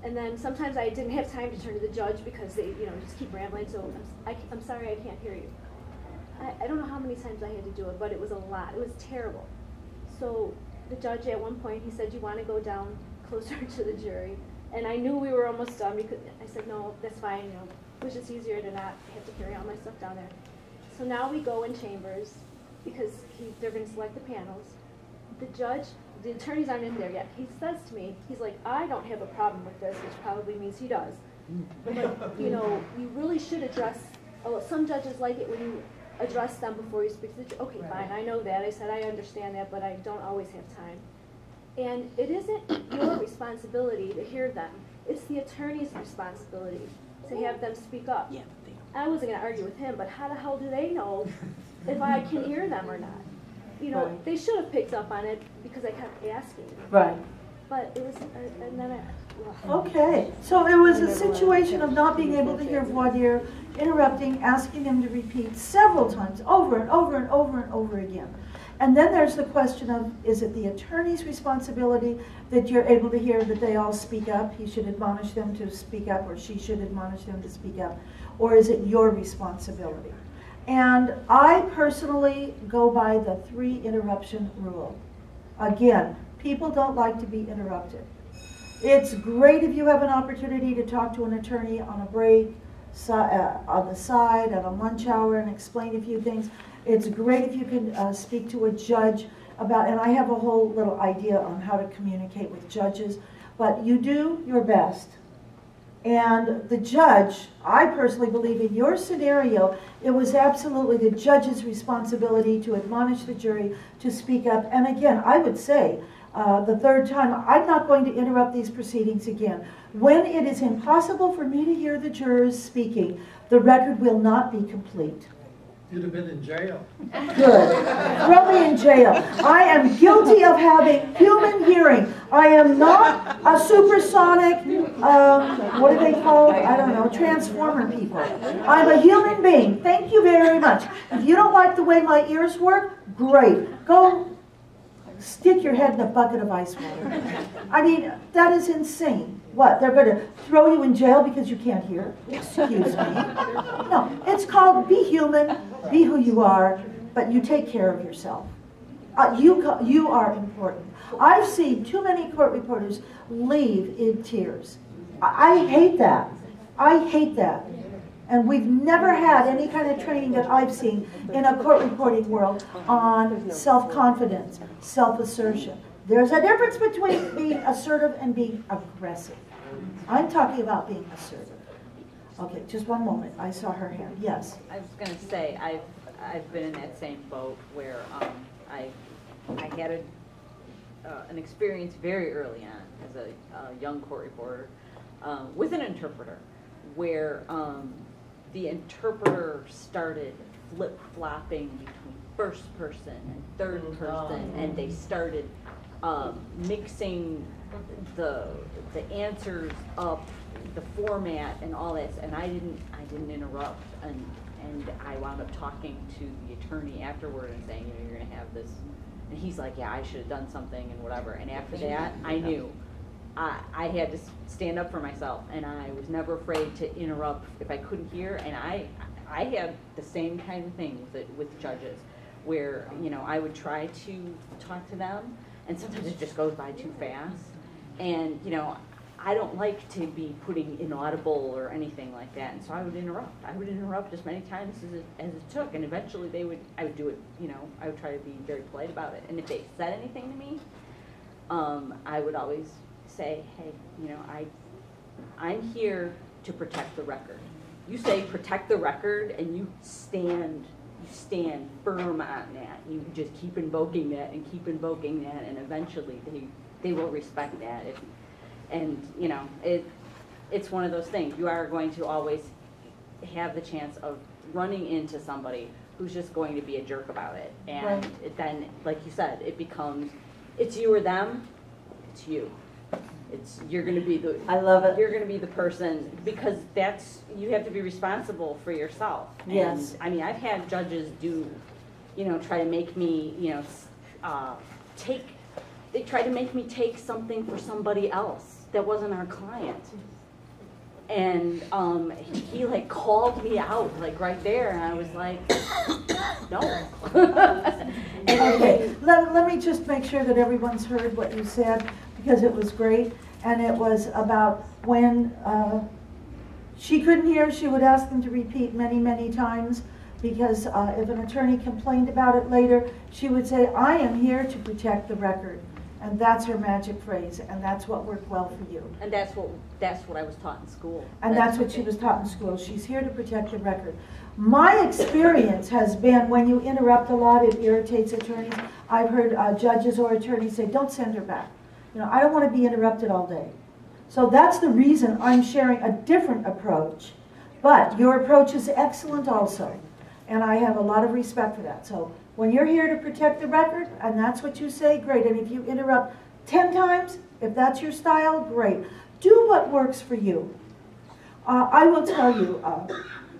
And then sometimes I didn't have time to turn to the judge because they, just keep rambling. So I'm sorry, I can't hear you. I don't know how many times I had to do it, but it was a lot. It was terrible. So the judge at one point, he said, "You want to go down closer to the jury?" And I knew we were almost done because I said, "No, that's fine. It was just easier to not have to carry all my stuff down there." So now we go in chambers because they're going to select the panels. The attorneys aren't in there yet. He says to me, he's like, "I don't have a problem with this," which probably means he does. But, you really should address, some judges like it when you address them before you speak to the judge. Okay, fine, I know that. I said, I understand that, but I don't always have time. And it isn't your responsibility to hear them. It's the attorney's responsibility to have them speak up. Yeah, I wasn't going to argue with him, but how the hell do they know if I can hear them or not? They should have picked up on it because I kept asking. Right. But it was, and then Okay, so it was a situation of not being able to hear voir dire, interrupting, asking them to repeat several times, over and over and over and over again. And then there's the question of, is it the attorney's responsibility that you're able to hear that they all speak up? He should admonish them to speak up, or she should admonish them to speak up. Or is it your responsibility? And I personally go by the 3 interruption rule. Again, people don't like to be interrupted. It's great if you have an opportunity to talk to an attorney on a break, on the side, at a lunch hour, and explain a few things. It's great if you can speak to a judge about, and I have a whole little idea on how to communicate with judges, but you do your best. And the judge, I personally believe in your scenario, it was absolutely the judge's responsibility to admonish the jury to speak up. And again, I would say, the 3rd time, I'm not going to interrupt these proceedings again. When it is impossible for me to hear the jurors speaking, the record will not be complete. You'd have been in jail. Good. Throw me in jail. I am guilty of having human hearing. I am not a supersonic, what are they called? I don't know, transformer people. I'm a human being. Thank you very much. If you don't like the way my ears work, great. Go stick your head in a bucket of ice water. I mean, that is insane. What, they're going to throw you in jail because you can't hear? Excuse me. No, it's called be human, be who you are, but you take care of yourself. You are important. I've seen too many court reporters leave in tears. I hate that. I hate that. And we've never had any kind of training that I've seen in a court reporting world on self-confidence, self-assertion. There's a difference between being assertive and being aggressive. I'm talking about being assertive. Okay, just one moment. I saw her hand. Yes. I was going to say, I've been in that same boat where I had an experience very early on as a young court reporter with an interpreter where the interpreter started flip-flopping between first person and third person, and they started mixing the answers up, the format and all this, and I didn't interrupt, and I wound up talking to the attorney afterward and saying, you're going to have this, and he's like, yeah, I should have done something and whatever, and after that, I knew. I had to stand up for myself, and I was never afraid to interrupt if I couldn't hear, and I had the same kind of thing with judges, where, I would try to talk to them, and sometimes it just goes by too fast, and, I don't like to be putting inaudible or anything like that, and so I would interrupt. I would interrupt as many times as it took, and eventually I would do it, I would try to be very polite about it, and if they said anything to me, I would always say, hey, I'm here to protect the record. You say protect the record, and you stand firm on that. You just keep invoking that and keep invoking that, and eventually they will respect that. It's one of those things. You are going to always have the chance of running into somebody who's just going to be a jerk about it, and then, like you said, it becomes, it's you or them. It's you. You're going to be the. I love it. You're going to be the person, because you have to be responsible for yourself. Yes. And, I mean, I've had judges try to make me, they try to make me take something for somebody else. wasn't our client. And he like called me out like right there, and I was like, no. Okay, let me just make sure that everyone's heard what you said, because it was great. And it was about when she couldn't hear, she would ask them to repeat many, many times, because if an attorney complained about it later, she would say, I am here to protect the record. And that's her magic phrase, and that's what worked well for you. And that's what I was taught in school. And that's what she was taught in school. She's here to protect the record. My experience has been when you interrupt a lot, it irritates attorneys. I've heard judges or attorneys say, don't send her back. You know, I don't want to be interrupted all day. So that's the reason I'm sharing a different approach. But your approach is excellent also. And I have a lot of respect for that. So when you're here to protect the record, and that's what you say, great. And if you interrupt 10 times, if that's your style, great. Do what works for you. I will tell you,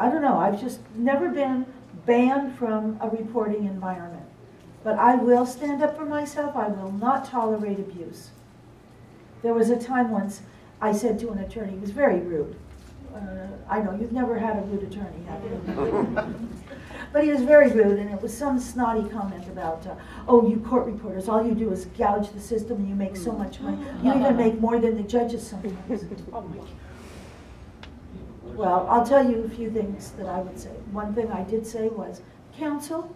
I don't know, I've just never been banned from a reporting environment. But I will stand up for myself. I will not tolerate abuse. There was a time once I said to an attorney, he was very rude. I know, you've never had a rude attorney, have you? But he was very rude, and it was some snotty comment about, oh, you court reporters, all you do is gouge the system and you make so much money. You even make more than the judges sometimes. Well, I'll tell you a few things that I would say. One thing I did say was, counsel,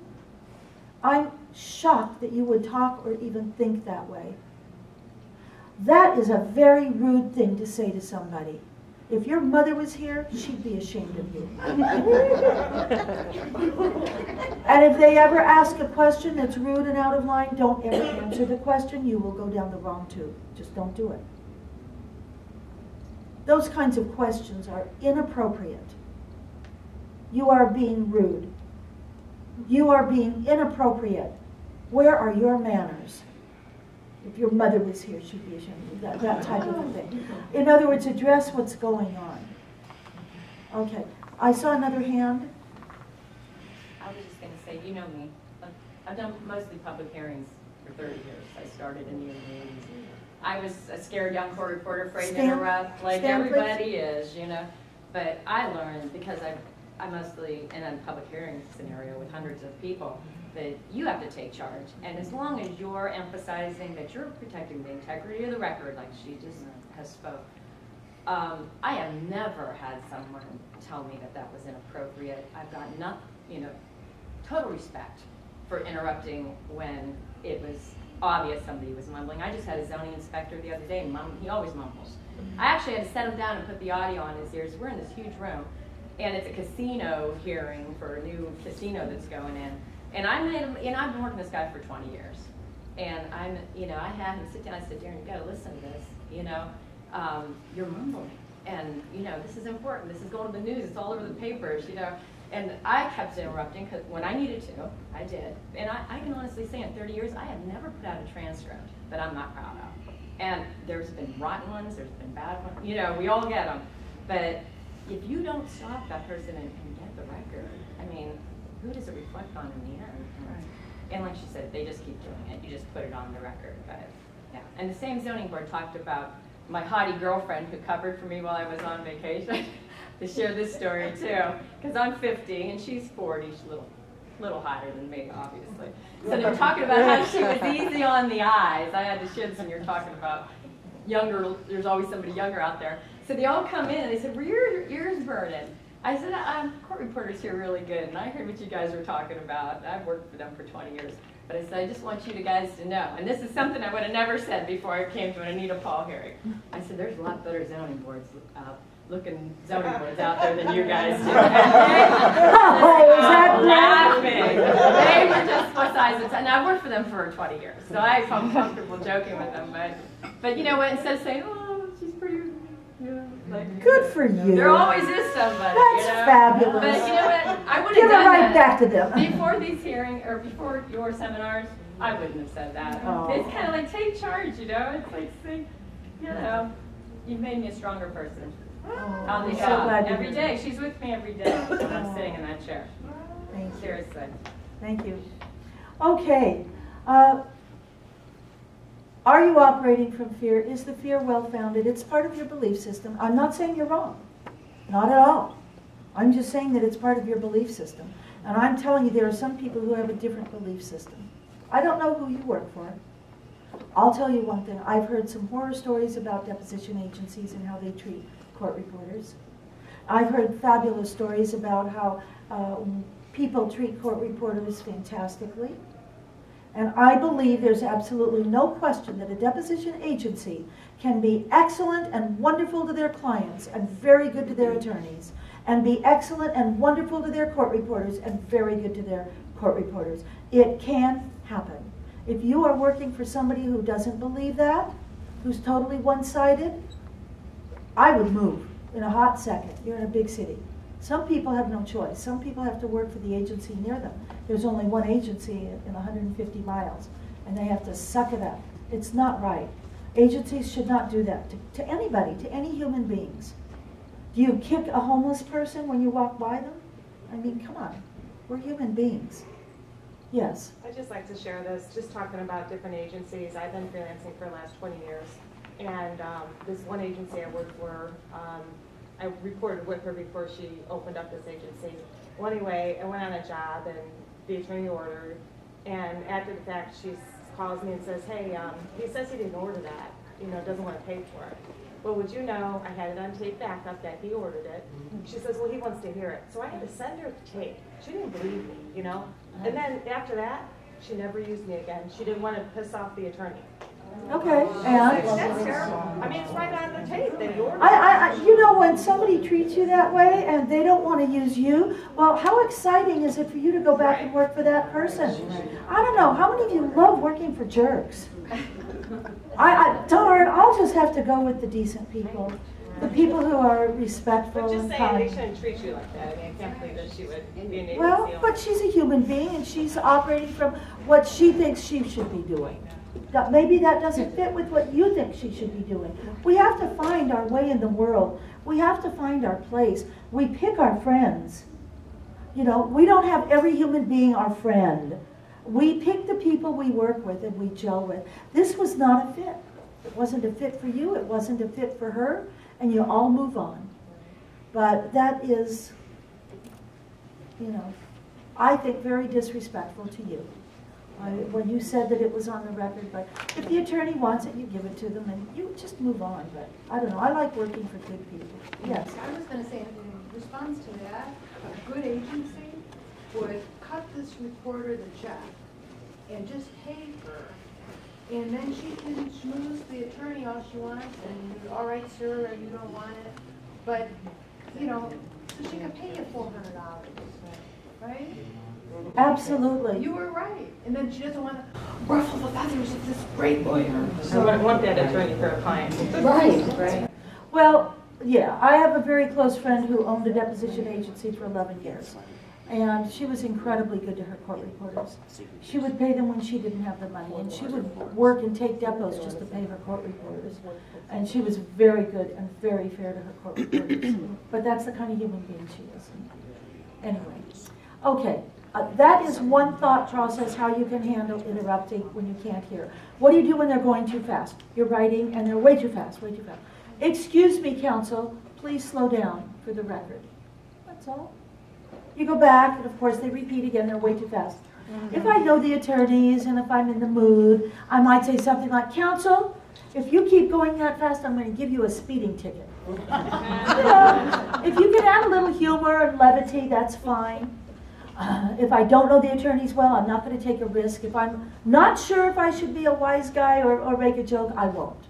I'm shocked that you would talk or even think that way. That is a very rude thing to say to somebody. If your mother was here, she'd be ashamed of you. And if they ever ask a question that's rude and out of line, don't ever answer the question. You will go down the wrong tube. Just don't do it. Those kinds of questions are inappropriate. You are being rude. You are being inappropriate. Where are your manners? If your mother was here, she'd be ashamed of that type of a thing. In other words, address what's going on. Okay, I saw another hand. I was just going to say, you know me. I've done mostly public hearings for 30 years. I started in the early 80s. I was a scared young court reporter, afraid to interrupt, like everybody is, you know. But I learned, because I'm mostly in a public hearing scenario with hundreds of people, that you have to take charge. And as long as you're emphasizing that you're protecting the integrity of the record, like she just has spoke, I have never had someone tell me that that was inappropriate. I've got total respect for interrupting when it was obvious somebody was mumbling. I just had a zoning inspector the other day, and he always mumbles. I actually had to set him down and put the audio on his ears. We're in this huge room, and it's a casino hearing for a new casino that's going in. And I've been working with this guy for 20 years. And I had him sit down. I said, Darren, you got to listen to this. You're mumbling. And, this is important. This is going to the news. It's all over the papers, And I kept interrupting, because when I needed to, I did. And I can honestly say in 30 years, I have never put out a transcript that I'm not proud of. And there's been rotten ones, there's been bad ones. We all get them. But if you don't stop that person and get the record, who does it reflect on in the end? Right. And like she said, they just keep doing it. You just put it on the record. But yeah. And the same zoning board talked about my haughty girlfriend who covered for me while I was on vacation. To share this story too, because I'm 50 and she's 40. She's a little hotter than me, obviously. So they were talking about how she was easy on the eyes. I had to share this when you're talking about younger. There's always somebody younger out there. So they all come in and they said, "Were your ears burning?" I said, "Court reporters here are really good, and I heard what you guys were talking about. I've worked for them for 20 years." But I said, "I just want you guys to know," and this is something I would have never said before I came to an Anita Paul hearing. I said, "There's a lot better zoning boards looking zoning boards out there than you guys do." Laughing. They were just besides it. And I've worked for them for 20 years, so I felt comfortable joking with them. But you know what? Instead of saying, "Oh, she's pretty," good for you. There always is somebody. That's fabulous. But you know what? I would have Give it done right that back to them. before these hearings or before your seminars. I wouldn't have said that. Oh. It's kind of like take charge, It's like, see, you've made me a stronger person. On the I'm so job glad you every did. day. She's with me every day when I'm sitting in that chair. Thank you. Seriously. Thank you. Okay. Are you operating from fear? Is the fear well-founded? It's part of your belief system. I'm not saying you're wrong. Not at all. I'm just saying that it's part of your belief system. And I'm telling you there are some people who have a different belief system. I don't know who you work for. I'll tell you one thing. I've heard some horror stories about deposition agencies and how they treat court reporters. I've heard fabulous stories about how people treat court reporters fantastically. And I believe there's absolutely no question that a deposition agency can be excellent and wonderful to their clients and very good to their attorneys, and be excellent and wonderful to their court reporters and very good to their court reporters. It can happen. If you are working for somebody who doesn't believe that, who's totally one-sided, I would move in a hot second. You're in a big city. Some people have no choice. Some people have to work for the agency near them. There's only one agency in 150 miles, and they have to suck it up. It's not right. Agencies should not do that to anybody, to any human beings. Do you kick a homeless person when you walk by them? I mean, come on. We're human beings. Yes. I'd just like to share this, just talking about different agencies. I've been freelancing for the last 20 years, and this one agency I worked for, I reported with her before she opened up this agency. Well, anyway, I went on a job, and the attorney ordered, and after the fact, she calls me and says, hey, he says he didn't order that, doesn't want to pay for it. Well, would you know, I had it on tape backup that he ordered it. She says, well, he wants to hear it. So I had to send her the tape. She didn't believe me, And then after that, she never used me again. She didn't want to piss off the attorney. Okay, and? That's terrible. I mean, it's right on the tape that he ordered it. When somebody treats you that way and they don't want to use you, well, how exciting is it for you to go back and work for that person? I don't know, how many of you love working for jerks? Darn, I'll just have to go with the decent people. The people who are respectful but just and saying, kind. they shouldn't treat you like that. I mean, I can't believe that she would be an agency. Well, but she's a human being and she's operating from what she thinks she should be doing. Maybe that doesn't fit with what you think she should be doing. We have to find our way in the world. We have to find our place. We pick our friends. We don't have every human being our friend. We pick the people we work with and we gel with. This was not a fit. It wasn't a fit for you. It wasn't a fit for her. And you all move on. But that is, I think very disrespectful to you. When you said that it was on the record, but if the attorney wants it, you give it to them and you just move on. But I don't know, I like working for good people. Yes? I was going to say, in response to that, a good agency would cut this reporter the check and just pay her. And then she can schmooze the attorney all she wants and, all right, sir, you don't want it. But, so she can pay you $400, right? Absolutely. You were right. And then she doesn't want to ruffle the feathers of this great lawyer. So I want that attorney for a client. Right. Well, yeah, I have a very close friend who owned a deposition agency for 11 years. And she was incredibly good to her court reporters. She would pay them when she didn't have the money. And she would work and take depots just to pay her court reporters. And she was very good and very fair to her court reporters. But that's the kind of human being she is. Anyway. Okay. That is one thought process, how you can handle interrupting when you can't hear. What do you do when they're going too fast? You're writing and they're way too fast, way too fast. Excuse me, counsel, please slow down for the record. That's all. You go back, and of course they repeat again, they're way too fast. If I know the attorneys and if I'm in the mood, I might say something like, counsel, if you keep going that fast, I'm going to give you a speeding ticket. If you can add a little humor and levity, that's fine. If I don't know the attorneys well, I'm not going to take a risk. If I'm not sure if I should be a wise guy or make a joke, I won't.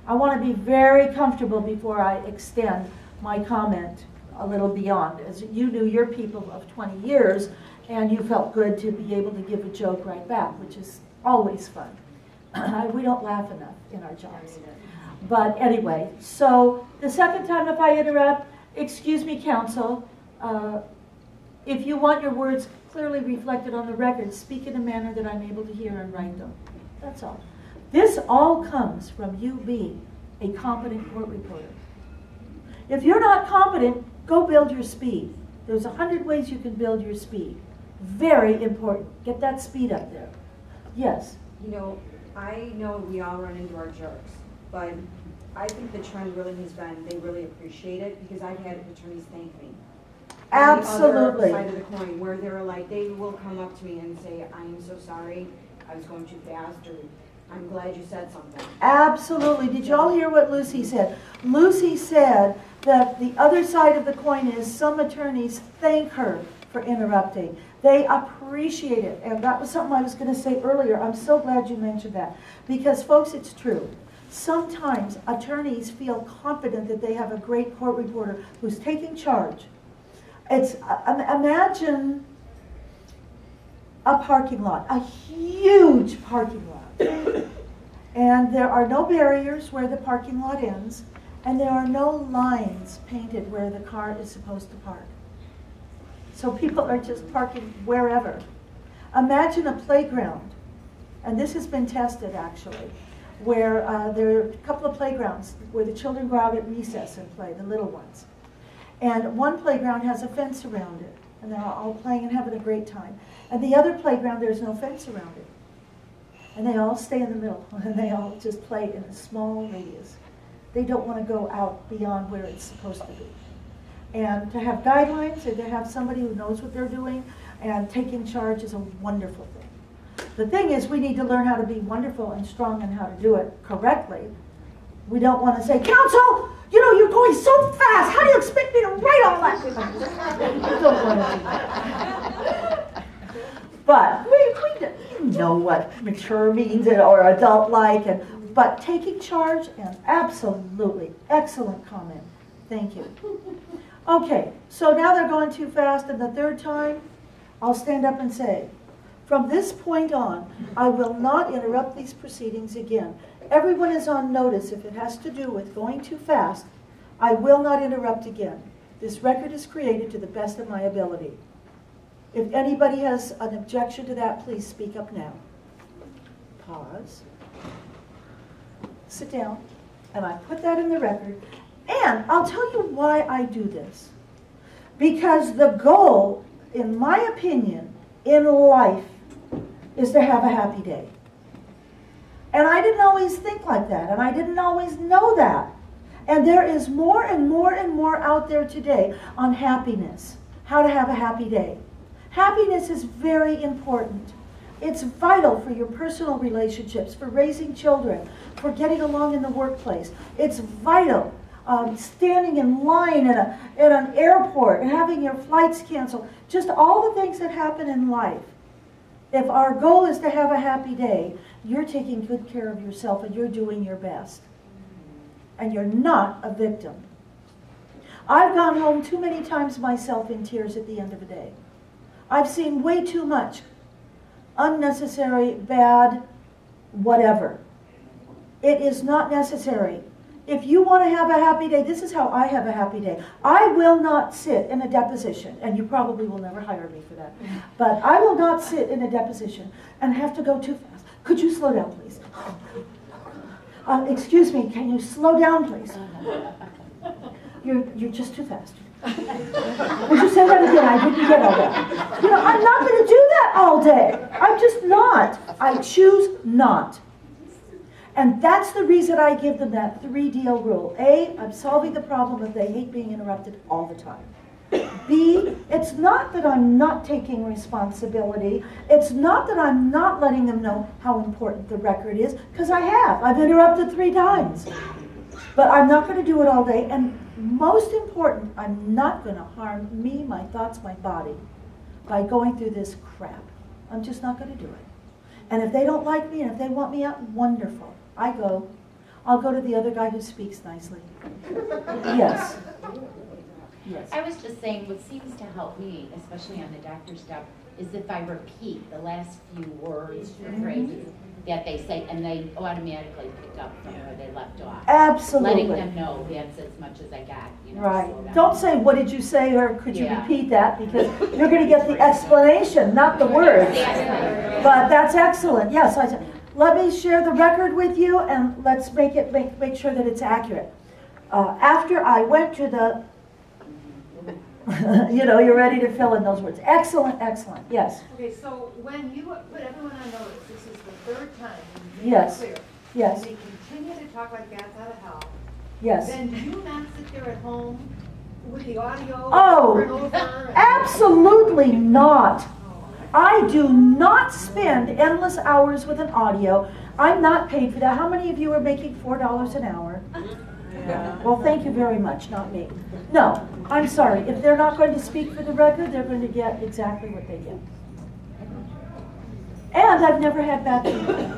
I want to be very comfortable before I extend my comment a little beyond. As you knew your people of 20 years, and you felt good to be able to give a joke right back, which is always fun. We don't laugh enough in our jobs. But anyway, so the second time if I interrupt, excuse me, counsel, if you want your words clearly reflected on the record, speak in a manner that I'm able to hear and write them. That's all. This all comes from you being a competent court reporter. If you're not competent, go build your speed. There's 100 ways you can build your speed. Very important. Get that speed up there. Yes? I know we all run into our jerks, but I think the trend really has been, they really appreciate it, because I've had attorneys thank me. Absolutely. On the other side of the coin, where they're like, they will come up to me and say, I am so sorry, I was going too fast, or I'm glad you said something. Absolutely. Did y'all hear what Lucy said? Lucy said that the other side of the coin is some attorneys thank her for interrupting. They appreciate it. And that was something I was going to say earlier. I'm so glad you mentioned that. Because, folks, it's true. Sometimes attorneys feel confident that they have a great court reporter who's taking charge. It's imagine a parking lot, a huge parking lot. And there are no barriers where the parking lot ends, and there are no lines painted where the car is supposed to park. So people are just parking wherever. Imagine a playground, and this has been tested actually, where there are a couple of playgrounds where the children go out at recess and play, the little ones. And one playground has a fence around it, and they're all playing and having a great time. And the other playground, there's no fence around it. And they all stay in the middle, and they all just play in a small radius. They don't want to go out beyond where it's supposed to be. And to have guidelines and to have somebody who knows what they're doing and taking charge is a wonderful thing. The thing is, we need to learn how to be wonderful and strong and how to do it correctly. We don't want to say, counsel, you know, you're going so fast. How do you expect me to write all that? We don't want to do that. But we know what mature means or adult-like, but taking charge, and absolutely excellent comment. Thank you. Okay, so now they're going too fast, and the third time, I'll stand up and say, from this point on, I will not interrupt these proceedings again. Everyone is on notice. If it has to do with going too fast, I will not interrupt again. This record is created to the best of my ability. If anybody has an objection to that, please speak up now. Pause. Sit down. And I put that in the record. And I'll tell you why I do this. Because the goal, in my opinion, in life, is to have a happy day. And I didn't always think like that, and I didn't always know that. And there is more and more and more out there today on happiness, how to have a happy day. Happiness is very important. It's vital for your personal relationships, for raising children, for getting along in the workplace. It's vital. Standing in line at an airport and having your flights canceled. Just all the things that happen in life. If our goal is to have a happy day, you're taking good care of yourself and you're doing your best. And you're not a victim. I've gone home too many times myself in tears at the end of a day. I've seen way too much unnecessary, bad, whatever. It is not necessary. If you want to have a happy day, this is how I have a happy day. I will not sit in a deposition, and you probably will never hire me for that, but I will not sit in a deposition and have to go too fast. Could you slow down, please? Excuse me, can you slow down, please? You're just too fast. Would you say that again? I didn't get all that. You know, I'm not going to do that all day. I'm just not. I choose not. And that's the reason I give them that 3-deal rule. A, I'm solving the problem that they hate being interrupted all the time. B, it's not that I'm not taking responsibility. It's not that I'm not letting them know how important the record is, because I have. I've interrupted 3 times. But I'm not going to do it all day. And most important, I'm not going to harm me, my thoughts, my body by going through this crap. I'm just not going to do it. And if they don't like me and if they want me out, wonderful. I'll go to the other guy who speaks nicely. Yes. Yes. I was just saying, what seems to help me, especially on the doctor stuff, is if I repeat the last few words or phrases that they say, and they automatically pick up from where they left off. Absolutely. Letting them know that's as much as I got. You know, right. Don't say, what did you say, or could you repeat that, because you're going to get the explanation, not the words. But that's excellent. Yes, let me share the record with you, and let's make sure that it's accurate. After I went to the You know, you're ready to fill in those words. Excellent, excellent, yes. Okay, so when you put everyone on notice, this is the third time, you Yes. clear, Yes. and they continue to talk like bats out of hell, Yes. then do you not sit there at home with the audio Oh, over and over? And absolutely not. I do not spend endless hours with an audio. I'm not paid for that. How many of you are making $4 an hour? Yeah. Well, thank you very much, not me. No, I'm sorry. If they're not going to speak for the record, they're going to get exactly what they get. And I've never had bad feedback.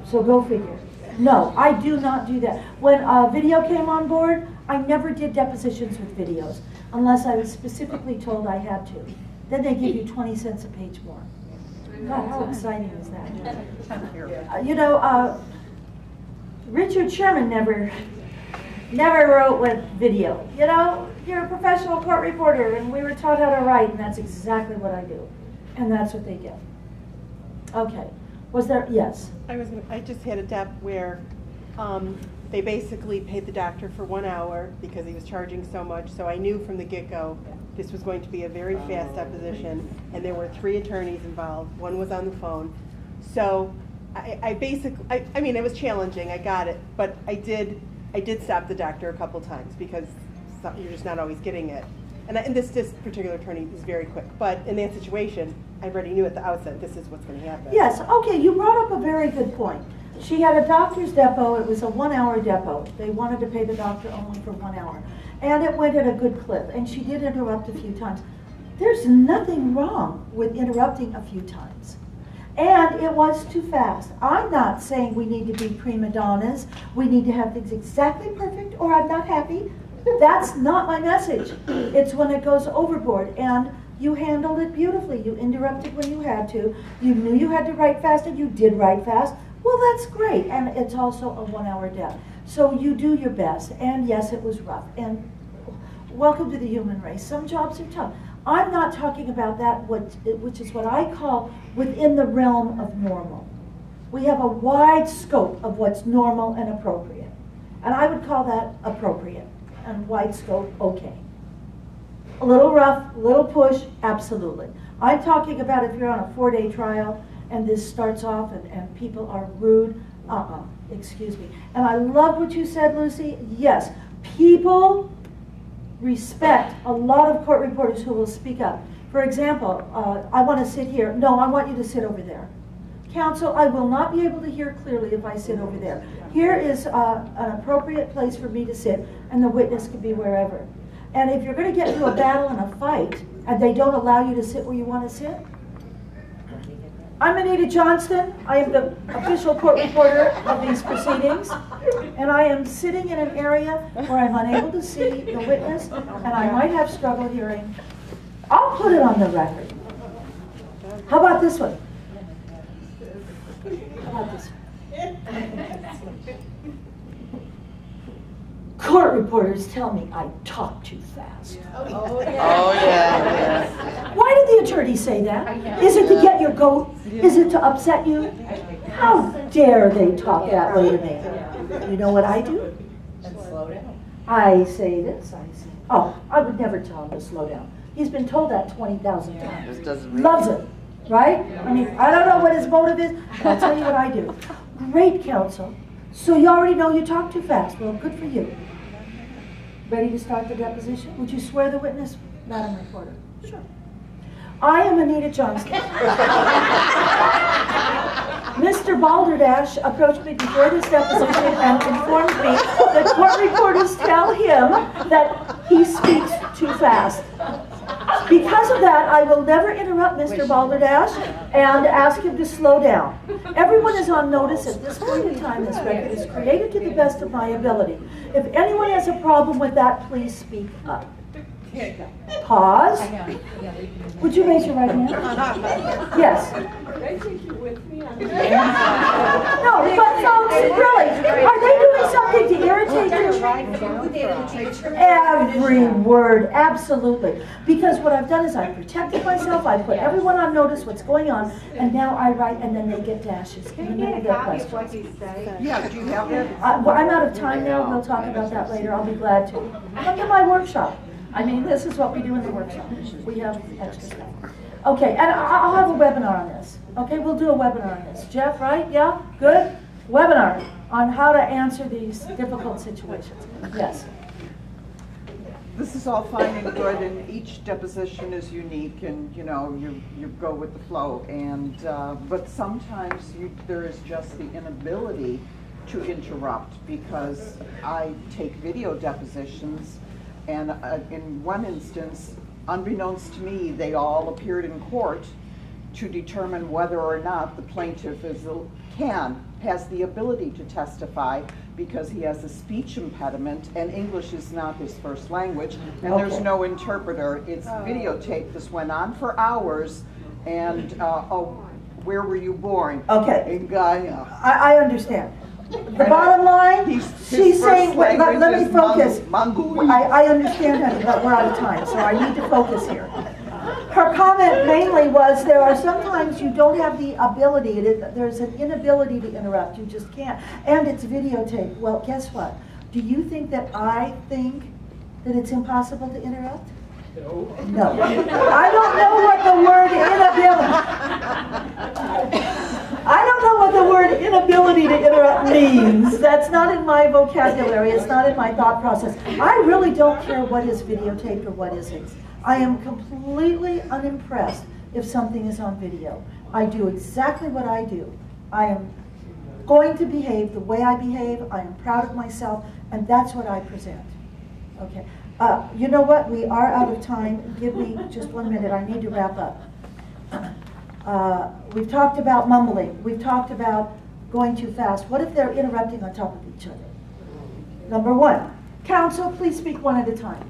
So go figure. No, I do not do that. When video came on board, I never did depositions with videos unless I was specifically told I had to. Then they give you 20 cents a page more. God, how exciting is that? You know, Richard Sherman never wrote with video. You know, you're a professional court reporter, and we were taught how to write, and that's exactly what I do. And that's what they get. Okay. Was there, yes? I just had a dep where they basically paid the doctor for 1 hour because he was charging so much. So I knew from the get-go this was going to be a very fast deposition, and there were 3 attorneys involved. One was on the phone. So I mean, it was challenging. I got it, but I did stop the doctor a couple times because you're just not always getting it. And this particular attorney was very quick. But in that situation, I already knew at the outset this is what's going to happen. Yes, okay, you brought up a very good point. She had a doctor's depot. It was a 1-hour depot. They wanted to pay the doctor only for 1 hour. And it went at a good clip. And she did interrupt a few times. There's nothing wrong with interrupting a few times. And it was too fast. I'm not saying we need to be prima donnas. We need to have things exactly perfect or I'm not happy. That's not my message. It's when it goes overboard. And you handled it beautifully. You interrupted when you had to. You knew you had to write fast and you did write fast. Well, that's great. And it's also a 1-hour dep. So you do your best. And yes, it was rough. And welcome to the human race. Some jobs are tough. I'm not talking about that, which is what I call within the realm of normal. We have a wide scope of what's normal and appropriate. And I would call that appropriate and wide scope okay. A little rough, a little push, absolutely. I'm talking about if you're on a 4-day trial and this starts off and people are rude, excuse me. And I love what you said, Lucy. Yes, people respect a lot of court reporters who will speak up. For example, I want to sit here. No, I want you to sit over there. Counsel, I will not be able to hear clearly if I sit over there. Here is an appropriate place for me to sit, and the witness can be wherever. And if you're going to get into a battle and a fight, and they don't allow you to sit where you want to sit, I'm Anita Johnston. I am the official court reporter of these proceedings, and I am sitting in an area where I'm unable to see the witness, and I might have struggle hearing. I'll put it on the record. How about this one? How about this one? Court reporters tell me I talk too fast. Oh, yeah. Why did the attorney say that? Is it to get your goat? Is it to upset you? How dare they talk that way to me? You know what I do? Slow down. I say this, I say, oh, I would never tell him to slow down. He's been told that 20,000 times. Loves it, right? I mean, I don't know what his motive is, but I'll tell you what I do. Great counsel. So you already know you talk too fast. Well, good for you. Ready to start the deposition? Would you swear the witness, Madam Reporter? Sure. I am Anita Johnston. Mr. Balderdash approached me before this deposition and informed me that court reporters tell him that he speaks too fast. Because of that, I will never interrupt Mr. Balderdash and ask him to slow down. Everyone is on notice at this point in time. This record is created to the best of my ability. If anyone has a problem with that, please speak up. Pause. Would you raise your right hand? Yes. Could I take you with me? No, but folks, really, are they doing something to irritate you? Every word, absolutely. Because what I've done is I've protected myself, I put everyone on notice what's going on, and now I write and then they get dashes. Can you get a copy of what you say? Yeah, do you have that? I'm out of time now, we'll talk about that later, I'll be glad to. Come to my workshop. I mean, this is what we do in the workshop. We have extra stuff. Okay, and I'll have a webinar on this. Okay, we'll do a webinar on this. Jeff, right? Yeah? Good? Webinar on how to answer these difficult situations. Yes. This is all fine and good, and each deposition is unique, and you know, you go with the flow. And but sometimes there is just the inability to interrupt, because I take video depositions, and in one instance, unbeknownst to me, they all appeared in court to determine whether or not the plaintiff has the ability to testify, because he has a speech impediment and English is not his first language, and there's no interpreter. It's videotape. This went on for hours, and where were you born? Okay. In Guyana. I understand. The bottom line, she's saying, let me focus. I understand, honey, but we're out of time, so I need to focus here. Her comment mainly was there are sometimes you don't have the ability, there's an inability to interrupt, you just can't. And it's videotape. Well, guess what? Do you think that I think that it's impossible to interrupt? No. I don't know what the word inability. I don't know what the word inability to interrupt means. That's not in my vocabulary. It's not in my thought process. I really don't care what is videotaped or what isn't. I am completely unimpressed if something is on video. I do exactly what I do. I am going to behave the way I behave. I am proud of myself, and that's what I present. Okay. You know what? We are out of time. Give me just 1 minute. I need to wrap up. We've talked about mumbling. We've talked about going too fast. What if they're interrupting on top of each other? Number one, counsel, please speak one at a time.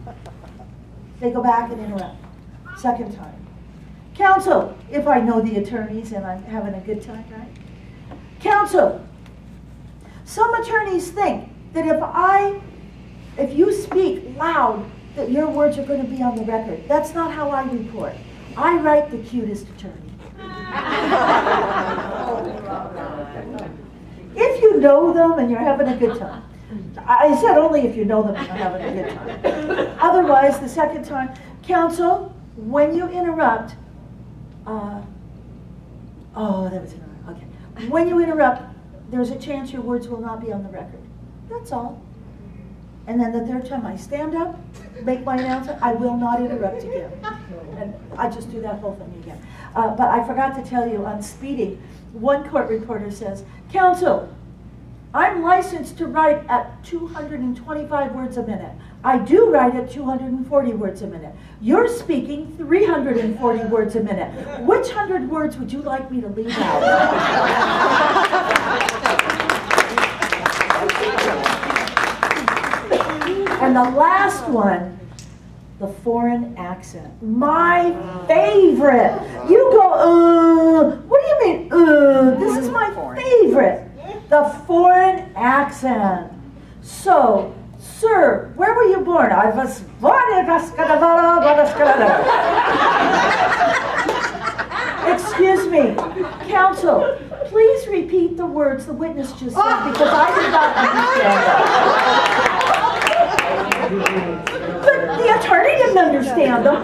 They go back and interrupt. Second time. Counsel, if I know the attorneys and I'm having a good time, right? Counsel, some attorneys think that if you speak loud, that your words are going to be on the record. That's not how I report. I write the cutest attorney. If you know them and you're having a good time. I said only if you know them and you're having a good time. Otherwise, the second time, counsel, when you interrupt, okay. When you interrupt, there's a chance your words will not be on the record. That's all. And then the third time I stand up, make my announcement, I will not interrupt again. And I just do that whole thing again. But I forgot to tell you, on speeding, one court reporter says, counsel, I'm licensed to write at 225 words a minute. I do write at 240 words a minute. You're speaking 340 words a minute. Which 100 words would you like me to leave out? And the last one, the foreign accent. My favorite. You go, what do you mean, This is my favorite. The foreign accent. So, sir, where were you born? I was born in Excuse me, counsel, please repeat the words the witness just said because I did not understand them. But the attorney didn't understand them.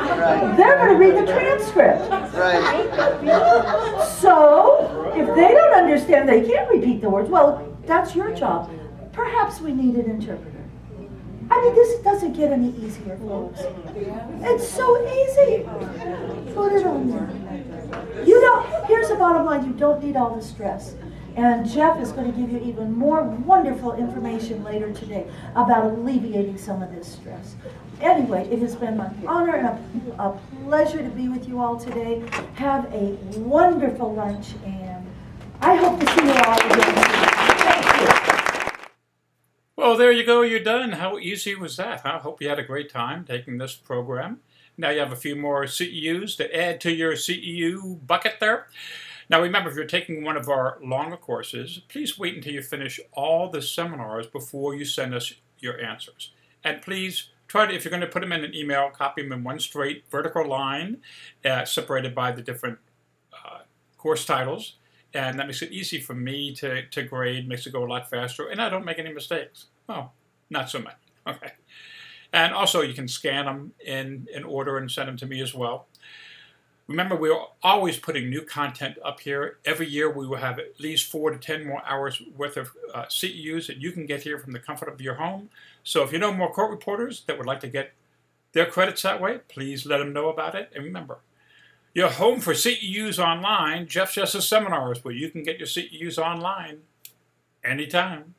They're going to read the transcript. So, if they don't understand, they can't repeat the words. Well, that's your job. Perhaps we need an interpreter. I mean, this doesn't get any easier, folks. It's so easy. Put it on there. You don't, here's the bottom line, you don't need all the stress. And Jeff is going to give you even more wonderful information later today about alleviating some of this stress. Anyway, it has been an honor and a pleasure to be with you all today. Have a wonderful lunch, and I hope to see you all again. Thank you. Well, there you go. You're done. How easy was that? I hope you had a great time taking this program. Now you have a few more CEUs to add to your CEU bucket there. Now remember, if you're taking one of our longer courses, please wait until you finish all the seminars before you send us your answers. And please try to, if you're going to put them in an email, copy them in one straight vertical line, separated by the different course titles. And that makes it easy for me to grade, makes it go a lot faster, and I don't make any mistakes. Well, not so much. Okay. And also you can scan them in order and send them to me as well. Remember, we're always putting new content up here. Every year we will have at least 4 to 10 more hours worth of CEUs that you can get here from the comfort of your home. So if you know more court reporters that would like to get their credits that way, please let them know about it. And remember, your home for CEUs online, Jeff Justice Seminars, where you can get your CEUs online anytime.